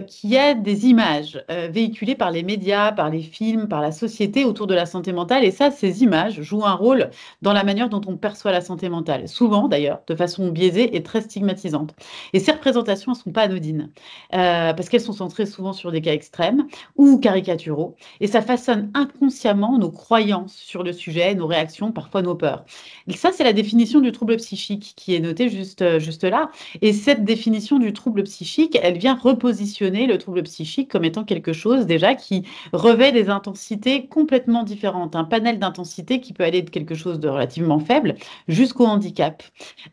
qu'il y a des images véhiculées par les médias, par les films, par la société autour de la santé mentale. Et ça, ces images jouent un rôle dans la manière dont on perçoit la santé mentale. Souvent, d'ailleurs, de façon biaisée et très stigmatisante. Et ces représentations ne sont pas anodines parce qu'elles sont centrées souvent sur des cas extrêmes ou caricaturaux. Et ça façonne inconsciemment nos croyances sur le sujet, nos réactions, parfois nos peurs. Et ça, c'est la définition du trouble psychique qui est notée juste là. Et cette définition du trouble trouble psychique, elle vient repositionner le trouble psychique comme étant quelque chose déjà qui revêt des intensités complètement différentes, un panel d'intensités qui peut aller de quelque chose de relativement faible jusqu'au handicap.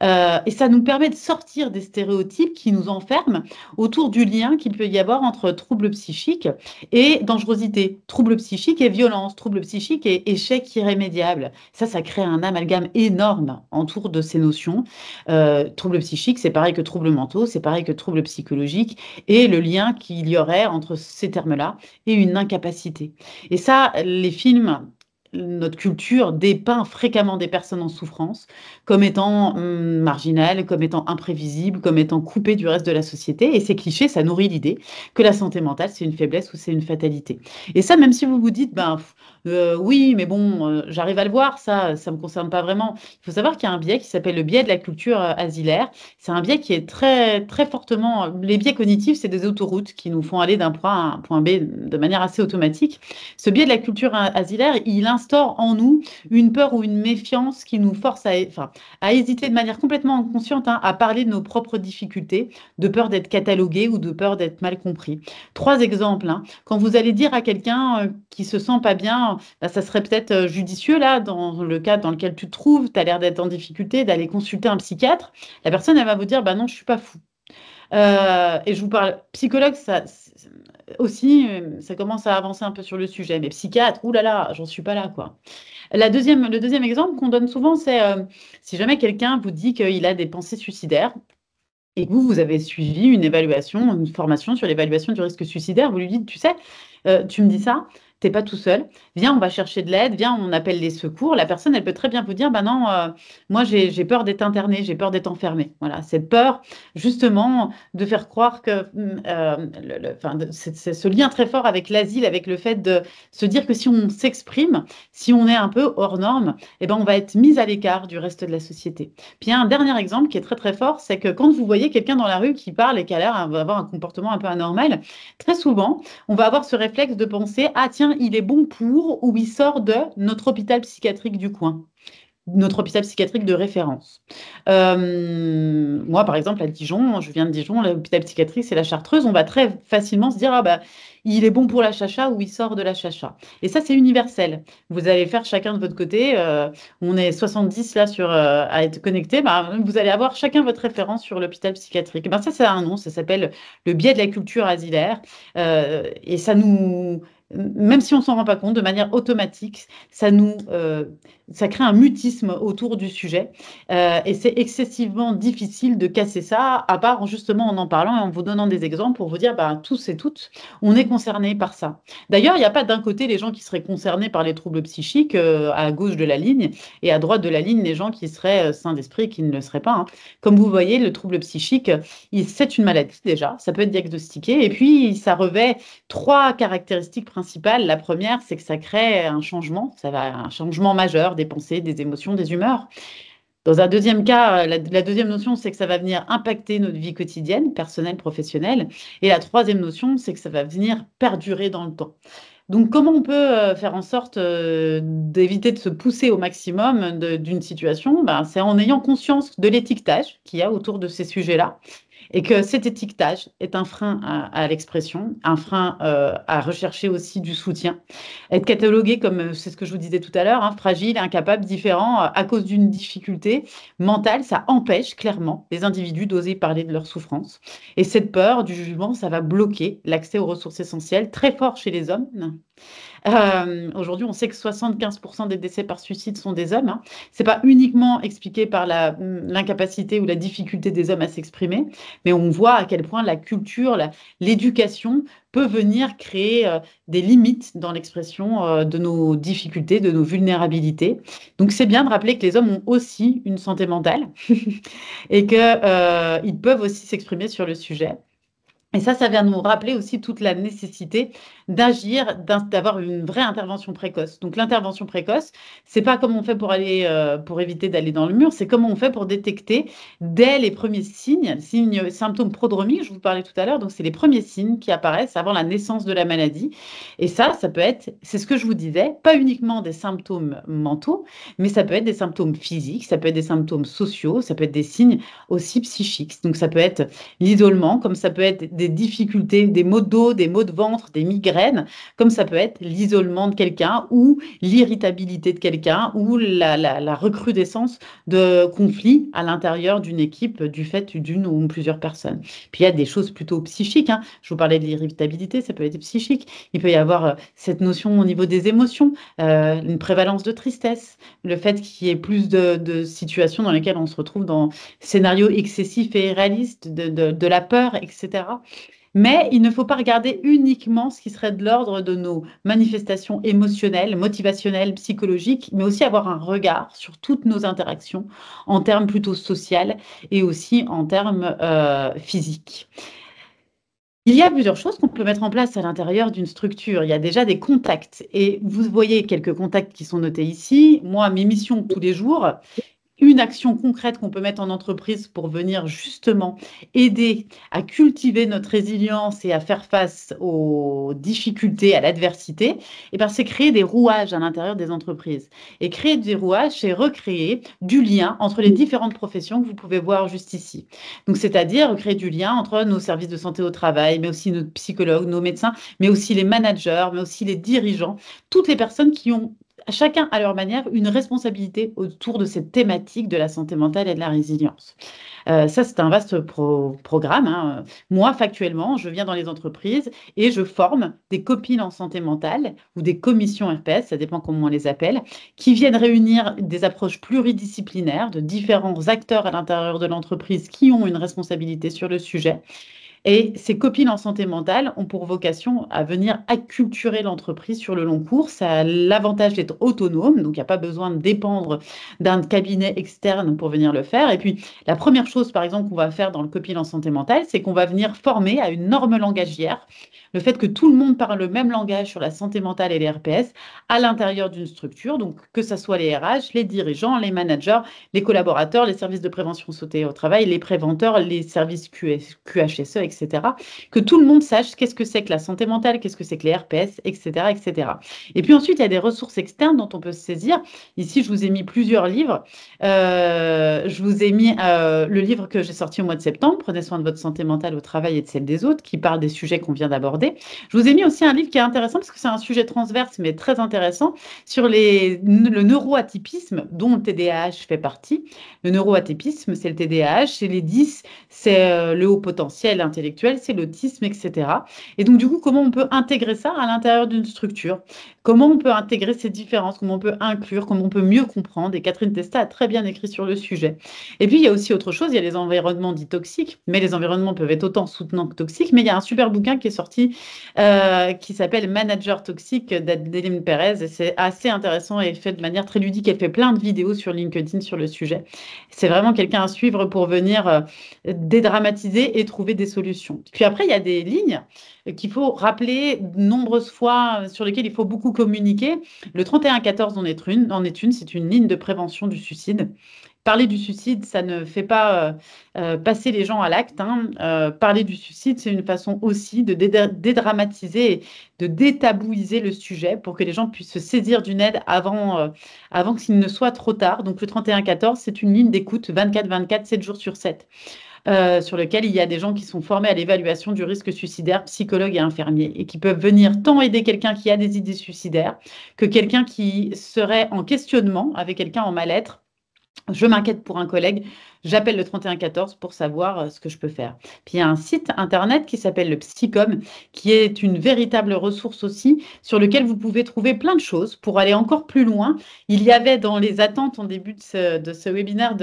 Et ça nous permet de sortir des stéréotypes qui nous enferment autour du lien qu'il peut y avoir entre trouble psychique et dangerosité, trouble psychique et violence, trouble psychique et échec irrémédiable. Ça crée un amalgame énorme autour de ces notions. Trouble psychique, c'est pareil que troubles mentaux, c'est pareil que trouble psychologique, et le lien qu'il y aurait entre ces termes-là et une incapacité. Et ça, les films, notre culture dépeint fréquemment des personnes en souffrance comme étant marginales, comme étant imprévisibles, comme étant coupées du reste de la société. Et ces clichés, ça nourrit l'idée que la santé mentale, c'est une faiblesse ou c'est une fatalité. Et ça, même si vous vous dites, oui, mais bon, j'arrive à le voir, ça ne me concerne pas vraiment. Il faut savoir qu'il y a un biais qui s'appelle le biais de la culture asilaire. C'est un biais qui est très, très fortement... Les biais cognitifs, c'est des autoroutes qui nous font aller d'un point A à un point B de manière assez automatique. Ce biais de la culture asilaire, il instaure en nous une peur ou une méfiance qui nous force à hésiter de manière complètement inconsciente à parler de nos propres difficultés, de peur d'être catalogué ou de peur d'être mal compris. 3 exemples. Quand vous allez dire à quelqu'un qui se sent pas bien, ça serait peut-être judicieux, là, dans le cas dans lequel tu te trouves, tu as l'air d'être en difficulté, d'aller consulter un psychiatre. La personne, elle va vous dire, non, je suis pas fou. Et je vous parle, psychologue, ça aussi, ça commence à avancer un peu sur le sujet, mais psychiatre, oulala, j'en suis pas là, quoi. Le deuxième exemple qu'on donne souvent, c'est si jamais quelqu'un vous dit qu'il a des pensées suicidaires et que vous avez suivi une formation sur l'évaluation du risque suicidaire, vous lui dites, tu sais, tu me dis ça, t'es pas tout seul, viens, on va chercher de l'aide, viens, on appelle les secours. La personne, elle peut très bien vous dire, non, moi j'ai peur d'être internée, j'ai peur d'être enfermée. Voilà, cette peur, justement, de faire croire que c'est ce lien très fort avec l'asile, avec le fait de se dire que si on s'exprime, si on est un peu hors norme, on va être mis à l'écart du reste de la société. Puis il y a un dernier exemple qui est très très fort, c'est que quand vous voyez quelqu'un dans la rue qui parle et qui a l'air d'avoir un comportement un peu anormal, très souvent, on va avoir ce réflexe de penser, ah tiens, il est bon pour, ou il sort de notre hôpital psychiatrique du coin, notre hôpital psychiatrique de référence. Moi, par exemple, à Dijon, je viens de Dijon, l'hôpital psychiatrique, c'est la Chartreuse, on va très facilement se dire, il est bon pour la chacha ou il sort de la chacha. Et ça, c'est universel. Vous allez faire chacun de votre côté, on est 70 là à être connectés, vous allez avoir chacun votre référence sur l'hôpital psychiatrique. Ça a un nom, ça s'appelle le biais de la culture asilaire, et ça nous... Même si on ne s'en rend pas compte, de manière automatique, ça crée un mutisme autour du sujet. Et c'est excessivement difficile de casser ça, à part justement en parlant et en vous donnant des exemples pour vous dire, tous et toutes, on est concernés par ça. D'ailleurs, il n'y a pas d'un côté les gens qui seraient concernés par les troubles psychiques à gauche de la ligne, et à droite de la ligne, les gens qui seraient sains d'esprit et qui ne le seraient pas. Comme vous voyez, le trouble psychique, c'est une maladie déjà, ça peut être diagnostiqué, et puis ça revêt 3 caractéristiques principales. La première, c'est que ça crée un changement, un changement majeur des pensées, des émotions, des humeurs. Dans un deuxième cas, la deuxième notion, c'est que ça va venir impacter notre vie quotidienne, personnelle, professionnelle. Et la troisième notion, c'est que ça va venir perdurer dans le temps. Donc, comment on peut faire en sorte d'éviter de se pousser au maximum d'une situation? C'est en ayant conscience de l'étiquetage qu'il y a autour de ces sujets-là. Et que cet étiquetage est un frein à l'expression, un frein à rechercher aussi du soutien. Être catalogué comme, c'est ce que je vous disais tout à l'heure, fragile, incapable, différent, à cause d'une difficulté mentale, ça empêche clairement les individus d'oser parler de leur souffrance. Et cette peur du jugement, ça va bloquer l'accès aux ressources essentielles, très fort chez les hommes. Aujourd'hui, on sait que 75% des décès par suicide sont des hommes. Ce n'est pas uniquement expliqué par l'incapacité ou la difficulté des hommes à s'exprimer, mais on voit à quel point la culture, l'éducation peut venir créer des limites dans l'expression de nos difficultés, de nos vulnérabilités. Donc, c'est bien de rappeler que les hommes ont aussi une santé mentale et qu'ils peuvent aussi s'exprimer sur le sujet. Et ça vient nous rappeler aussi toute la nécessité d'agir, d'avoir une vraie intervention précoce. Donc l'intervention précoce, c'est pas comment on fait pour éviter d'aller dans le mur, c'est comment on fait pour détecter dès les premiers signes, symptômes prodromiques, je vous parlais tout à l'heure, donc c'est les premiers signes qui apparaissent avant la naissance de la maladie. Et ça peut être, c'est ce que je vous disais, pas uniquement des symptômes mentaux, mais ça peut être des symptômes physiques, ça peut être des symptômes sociaux, ça peut être des signes aussi psychiques. Donc ça peut être l'isolement, comme ça peut être des difficultés, des maux de dos, des maux de ventre, des migraines, comme ça peut être l'isolement de quelqu'un ou l'irritabilité de quelqu'un ou la recrudescence de conflits à l'intérieur d'une équipe du fait d'une ou plusieurs personnes. Puis il y a des choses plutôt psychiques, hein. Je vous parlais de l'irritabilité, ça peut être psychique. Il peut y avoir cette notion au niveau des émotions, une prévalence de tristesse, le fait qu'il y ait plus de situations dans lesquelles on se retrouve dans scénarios excessifs et irréalistes, de la peur, etc. Mais il ne faut pas regarder uniquement ce qui serait de l'ordre de nos manifestations émotionnelles, motivationnelles, psychologiques, mais aussi avoir un regard sur toutes nos interactions en termes plutôt sociaux et aussi en termes physiques. Il y a plusieurs choses qu'on peut mettre en place à l'intérieur d'une structure. Il y a déjà des contacts et vous voyez quelques contacts qui sont notés ici. Moi, mes missions tous les jours, une action concrète qu'on peut mettre en entreprise pour venir justement aider à cultiver notre résilience et à faire face aux difficultés, à l'adversité, c'est créer des rouages à l'intérieur des entreprises. Et créer des rouages, c'est recréer du lien entre les différentes professions que vous pouvez voir juste ici. Donc, c'est-à-dire créer du lien entre nos services de santé au travail, mais aussi nos psychologues, nos médecins, mais aussi les managers, mais aussi les dirigeants, toutes les personnes qui ont chacun à leur manière une responsabilité autour de cette thématique de la santé mentale et de la résilience. Ça, c'est un vaste programme, hein. Moi, factuellement, je viens dans les entreprises et je forme des copines en santé mentale ou des commissions RPS, ça dépend comment on les appelle, qui viennent réunir des approches pluridisciplinaires de différents acteurs à l'intérieur de l'entreprise qui ont une responsabilité sur le sujet. Et ces copines en santé mentale ont pour vocation à venir acculturer l'entreprise sur le long cours. Ça a l'avantage d'être autonome, donc il n'y a pas besoin de dépendre d'un cabinet externe pour venir le faire. Et puis, la première chose, par exemple, qu'on va faire dans le copine en santé mentale, c'est qu'on va venir former à une norme langagière, le fait que tout le monde parle le même langage sur la santé mentale et les RPS à l'intérieur d'une structure, donc que ce soit les RH, les dirigeants, les managers, les collaborateurs, les services de prévention santé au travail, les préventeurs, les services QHSE, etc. Que tout le monde sache qu'est-ce que c'est que la santé mentale, qu'est-ce que c'est que les RPS, etc., etc. Et puis ensuite, il y a des ressources externes dont on peut se saisir. Ici, je vous ai mis plusieurs livres. Je vous ai mis le livre que j'ai sorti au mois de septembre, Prenez soin de votre santé mentale au travail et de celle des autres, qui parle des sujets qu'on vient d'aborder. Je vous ai mis aussi un livre qui est intéressant parce que c'est un sujet transverse, mais très intéressant, sur le neuroatypisme, dont le TDAH fait partie. Le neuroatypisme, c'est le TDAH. Chez les 10, c'est le haut potentiel intellectuel, c'est l'autisme, etc. Et donc, du coup, comment on peut intégrer ça à l'intérieur d'une structure? Comment on peut intégrer ces différences? Comment on peut inclure? Comment on peut mieux comprendre? Et Catherine Testa a très bien écrit sur le sujet. Et puis, il y a aussi autre chose, il y a les environnements dits toxiques, mais les environnements peuvent être autant soutenants que toxiques. Mais il y a un super bouquin qui est sorti qui s'appelle Manager toxique d'Adeline Perez. Et c'est assez intéressant et fait de manière très ludique. Elle fait plein de vidéos sur LinkedIn sur le sujet. C'est vraiment quelqu'un à suivre pour venir dédramatiser et trouver des solutions. Puis après, il y a des lignes qu'il faut rappeler de nombreuses fois, sur lesquelles il faut beaucoup communiquer. Le 3114 en est une, c'est une ligne de prévention du suicide. Parler du suicide, ça ne fait pas passer les gens à l'acte, hein. Parler du suicide, c'est une façon aussi de dédramatiser et de détabouiser le sujet pour que les gens puissent se saisir d'une aide avant qu'il ne soit trop tard. Donc le 3114, c'est une ligne d'écoute 24/24, 7 jours sur 7. Sur lequel il y a des gens qui sont formés à l'évaluation du risque suicidaire, psychologues et infirmiers, et qui peuvent venir tant aider quelqu'un qui a des idées suicidaires que quelqu'un qui serait en questionnement avec quelqu'un en mal-être. Je m'inquiète pour un collègue, j'appelle le 3114 pour savoir ce que je peux faire. Puis il y a un site internet qui s'appelle le Psycom, qui est une véritable ressource aussi, sur lequel vous pouvez trouver plein de choses pour aller encore plus loin. Il y avait dans les attentes en début de ce webinaire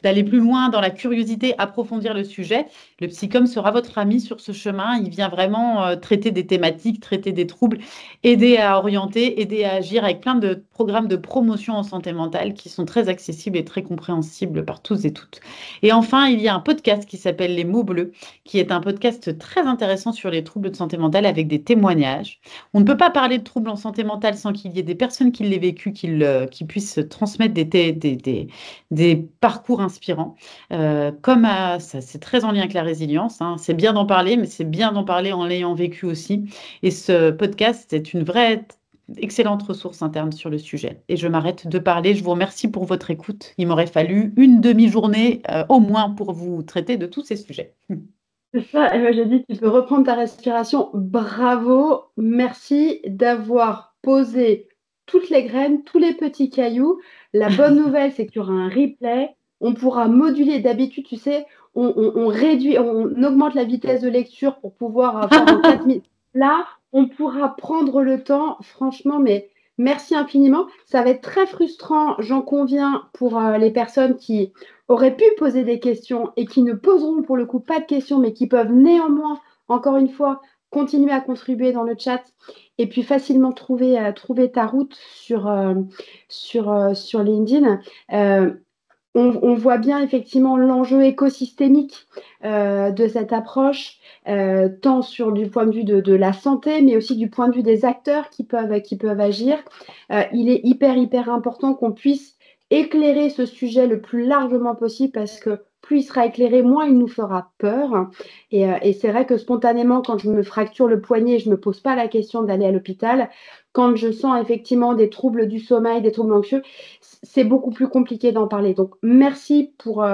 d'aller plus loin dans la curiosité, approfondir le sujet. Le Psycom sera votre ami sur ce chemin. Il vient vraiment traiter des thématiques, traiter des troubles, aider à orienter, aider à agir avec plein de programmes de promotion en santé mentale qui sont très accessibles et très compréhensibles par tous et toutes. Et enfin, il y a un podcast qui s'appelle Les mots bleus, qui est un podcast très intéressant sur les troubles de santé mentale avec des témoignages. On ne peut pas parler de troubles en santé mentale sans qu'il y ait des personnes qui l'aient vécu, qui puissent transmettre des parcours inspirants. C'est très en lien avec la résilience, hein. C'est bien d'en parler, mais c'est bien d'en parler en l'ayant vécu aussi. Et ce podcast est une vraie excellente ressource interne sur le sujet. Et je m'arrête de parler. Je vous remercie pour votre écoute. Il m'aurait fallu une demi-journée au moins pour vous traiter de tous ces sujets. C'est ça, et moi j'ai dit, tu peux reprendre ta respiration. Bravo, merci d'avoir posé toutes les graines, tous les petits cailloux. La bonne nouvelle, c'est qu'il y aura un replay. On pourra moduler. D'habitude, tu sais, on réduit, on augmente la vitesse de lecture pour pouvoir faire en 4 minutes. Là, on pourra prendre le temps, franchement, mais merci infiniment. Ça va être très frustrant, j'en conviens, pour les personnes qui auraient pu poser des questions et qui ne poseront pour le coup pas de questions, mais qui peuvent néanmoins, encore une fois, continuer à contribuer dans le chat et puis facilement trouver ta route sur LinkedIn. On voit bien effectivement l'enjeu écosystémique de cette approche, tant du point de vue de la santé, mais aussi du point de vue des acteurs qui peuvent agir. Il est hyper important qu'on puisse éclairer ce sujet le plus largement possible parce que plus il sera éclairé, moins il nous fera peur. Et c'est vrai que spontanément, quand je me fracture le poignet, je ne me pose pas la question d'aller à l'hôpital. Quand je sens effectivement des troubles du sommeil, des troubles anxieux, c'est beaucoup plus compliqué d'en parler. Donc, merci pour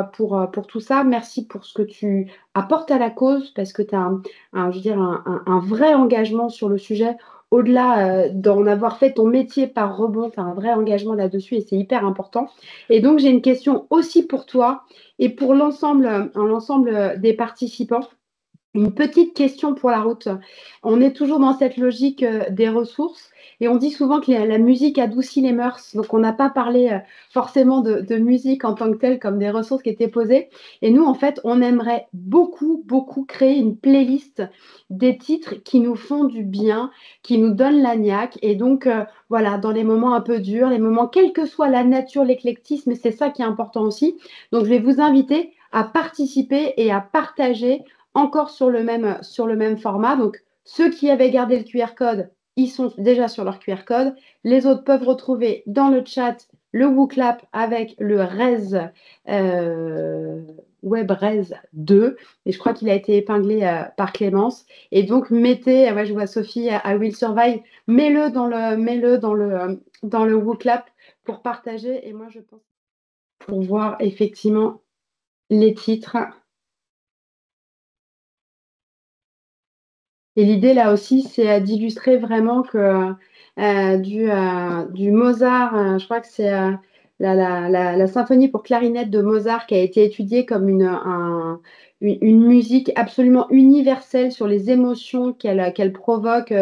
tout ça. Merci pour ce que tu apportes à la cause parce que tu as un vrai engagement sur le sujet. Au-delà d'en avoir fait ton métier par rebond, tu as un vrai engagement là-dessus et c'est hyper important. Et donc, j'ai une question aussi pour toi et pour l'ensemble des participants. Une petite question pour la route. On est toujours dans cette logique des ressources et on dit souvent que la musique adoucit les mœurs. Donc, on n'a pas parlé forcément de musique en tant que telle comme des ressources qui étaient posées. Et nous, en fait, on aimerait beaucoup créer une playlist des titres qui nous font du bien, qui nous donnent la niaque. Et donc, voilà, dans les moments un peu durs, les moments, quelle que soit la nature, l'éclectisme, c'est ça qui est important aussi. Donc, je vais vous inviter à participer et à partager encore sur le même format. Donc, ceux qui avaient gardé le QR code, ils sont déjà sur leur QR code. Les autres peuvent retrouver dans le chat le WooClap avec le RES, WebRes 2. Et je crois qu'il a été épinglé par Clémence. Et donc, je vois Sophie à Will Survive, mets-le dans le WooClap pour partager. Et moi, je pense pour voir effectivement les titres. Et l'idée là aussi, c'est d'illustrer vraiment que du Mozart, je crois que c'est la symphonie pour clarinette de Mozart qui a été étudiée comme une musique absolument universelle sur les émotions qu'elle provoque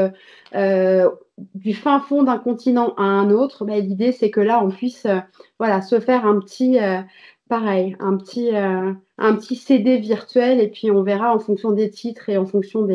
du fin fond d'un continent à un autre. Ben, l'idée, c'est que là, on puisse se faire un petit... pareil, un petit CD virtuel et puis on verra en fonction des titres et en fonction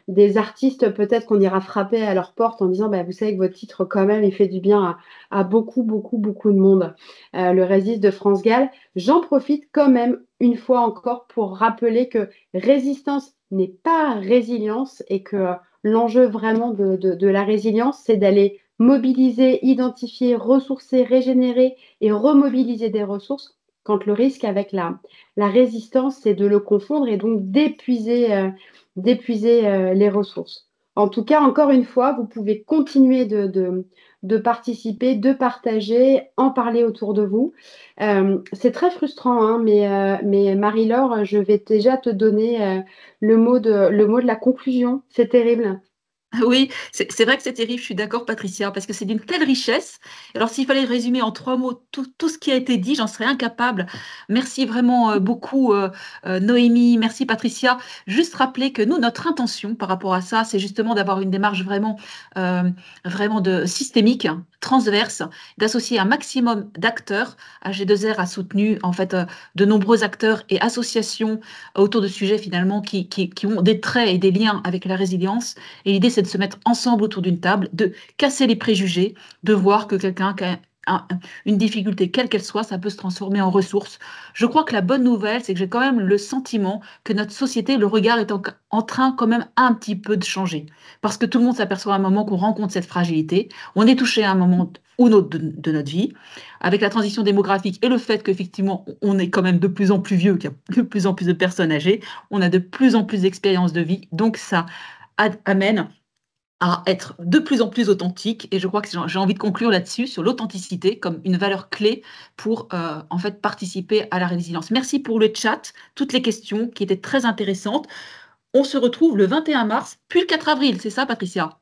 des artistes, peut-être qu'on ira frapper à leur porte en disant bah, vous savez que votre titre quand même il fait du bien à beaucoup de monde. Le Résiste de France Gall. J'en profite quand même une fois encore pour rappeler que résistance n'est pas résilience et que l'enjeu vraiment de la résilience, c'est d'aller mobiliser, identifier, ressourcer, régénérer et remobiliser des ressources quand le risque avec la résistance, c'est de le confondre et donc d'épuiser les ressources. En tout cas, encore une fois, vous pouvez continuer de participer, de partager, en parler autour de vous. C'est très frustrant, hein, mais Marie-Laure, je vais déjà te donner le mot de la conclusion. C'est terrible. Oui, c'est vrai que c'est terrible, je suis d'accord, Patricia, parce que c'est d'une telle richesse. Alors, s'il fallait résumer en 3 mots tout ce qui a été dit, j'en serais incapable. Merci vraiment beaucoup, Noémie, merci, Patricia. Juste rappeler que nous, notre intention par rapport à ça, c'est justement d'avoir une démarche vraiment systémique, transverse, d'associer un maximum d'acteurs. AG2R a soutenu en fait de nombreux acteurs et associations autour de sujets finalement qui ont des traits et des liens avec la résilience. Et l'idée, c'est de se mettre ensemble autour d'une table, de casser les préjugés, de voir que quelqu'un qui a une difficulté, quelle qu'elle soit, ça peut se transformer en ressource. Je crois que la bonne nouvelle, c'est que j'ai quand même le sentiment que notre société, le regard est en train quand même un petit peu de changer. Parce que tout le monde s'aperçoit à un moment qu'on rencontre cette fragilité. On est touché à un moment ou autre de notre vie, avec la transition démographique et le fait qu'effectivement, on est quand même de plus en plus vieux, qu'il y a de plus en plus de personnes âgées, on a de plus en plus d'expériences de vie. Donc ça amène à être de plus en plus authentique. Et je crois que j'ai envie de conclure là-dessus, sur l'authenticité comme une valeur clé pour en fait participer à la résilience. Merci pour le chat, toutes les questions qui étaient très intéressantes. On se retrouve le 21 mars, puis le 4 avril, c'est ça, Patricia?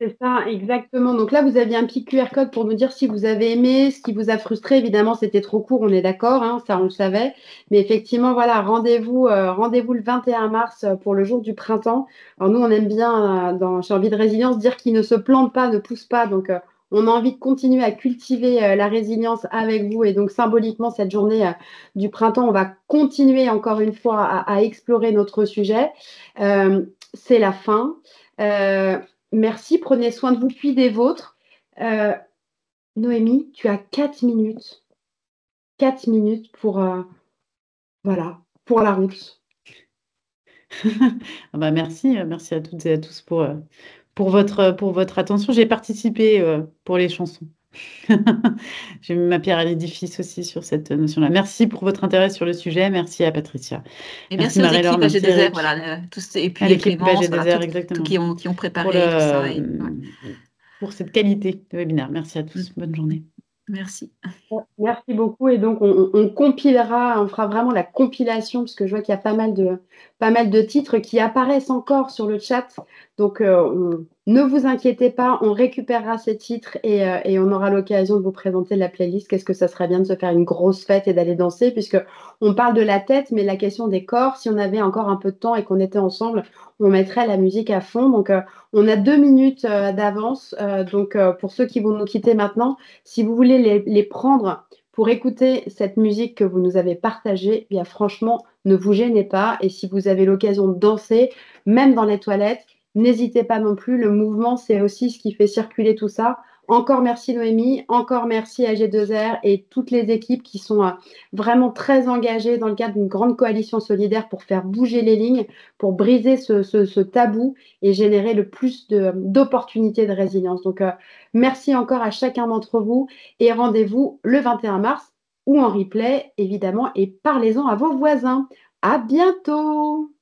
C'est ça, exactement. Donc là, vous aviez un petit QR code pour nous dire si vous avez aimé, ce qui vous a frustré. Évidemment, c'était trop court, on est d'accord, hein, ça on le savait. Mais effectivement, voilà, rendez-vous le 21 mars pour le jour du printemps. Alors nous, on aime bien dans J'ai envie de résilience dire qu'il ne se plante pas, ne pousse pas. Donc on a envie de continuer à cultiver la résilience avec vous. Et donc symboliquement, cette journée du printemps, on va continuer encore une fois à explorer notre sujet. C'est la fin. Merci, prenez soin de vous puis des vôtres. Noémie, tu as 4 minutes. 4 minutes voilà, pour la route. Merci à toutes et à tous pour votre attention. J'ai participé pour les chansons. J'ai mis ma pierre à l'édifice aussi sur cette notion-là. Merci pour votre intérêt sur le sujet. Merci à Patricia. Et merci aux équipes AG2R, voilà, et puis Clémence, voilà, exactement. Qui ont préparé tout ça. Pour cette qualité de webinaire. Merci à tous. Bonne journée. Merci. Merci beaucoup. Et donc, on compilera, on fera vraiment la compilation, parce que je vois qu'il y a pas mal de titres qui apparaissent encore sur le chat. Donc, ne vous inquiétez pas, on récupérera ces titres et on aura l'occasion de vous présenter la playlist. Qu'est-ce que ça serait bien de se faire une grosse fête et d'aller danser, puisque on parle de la tête, mais la question des corps, si on avait encore un peu de temps et qu'on était ensemble, on mettrait la musique à fond. Donc, on a 2 minutes d'avance. Donc, pour ceux qui vont nous quitter maintenant, si vous voulez les prendre pour écouter cette musique que vous nous avez partagée, eh bien franchement, ne vous gênez pas. Et si vous avez l'occasion de danser, même dans les toilettes, n'hésitez pas non plus. Le mouvement, c'est aussi ce qui fait circuler tout ça. Encore merci Noémie, encore merci à G2R et toutes les équipes qui sont vraiment très engagées dans le cadre d'une grande coalition solidaire pour faire bouger les lignes, pour briser ce tabou et générer le plus d'opportunités de résilience. Donc, merci encore à chacun d'entre vous et rendez-vous le 21 mars ou en replay, évidemment, et parlez-en à vos voisins. À bientôt!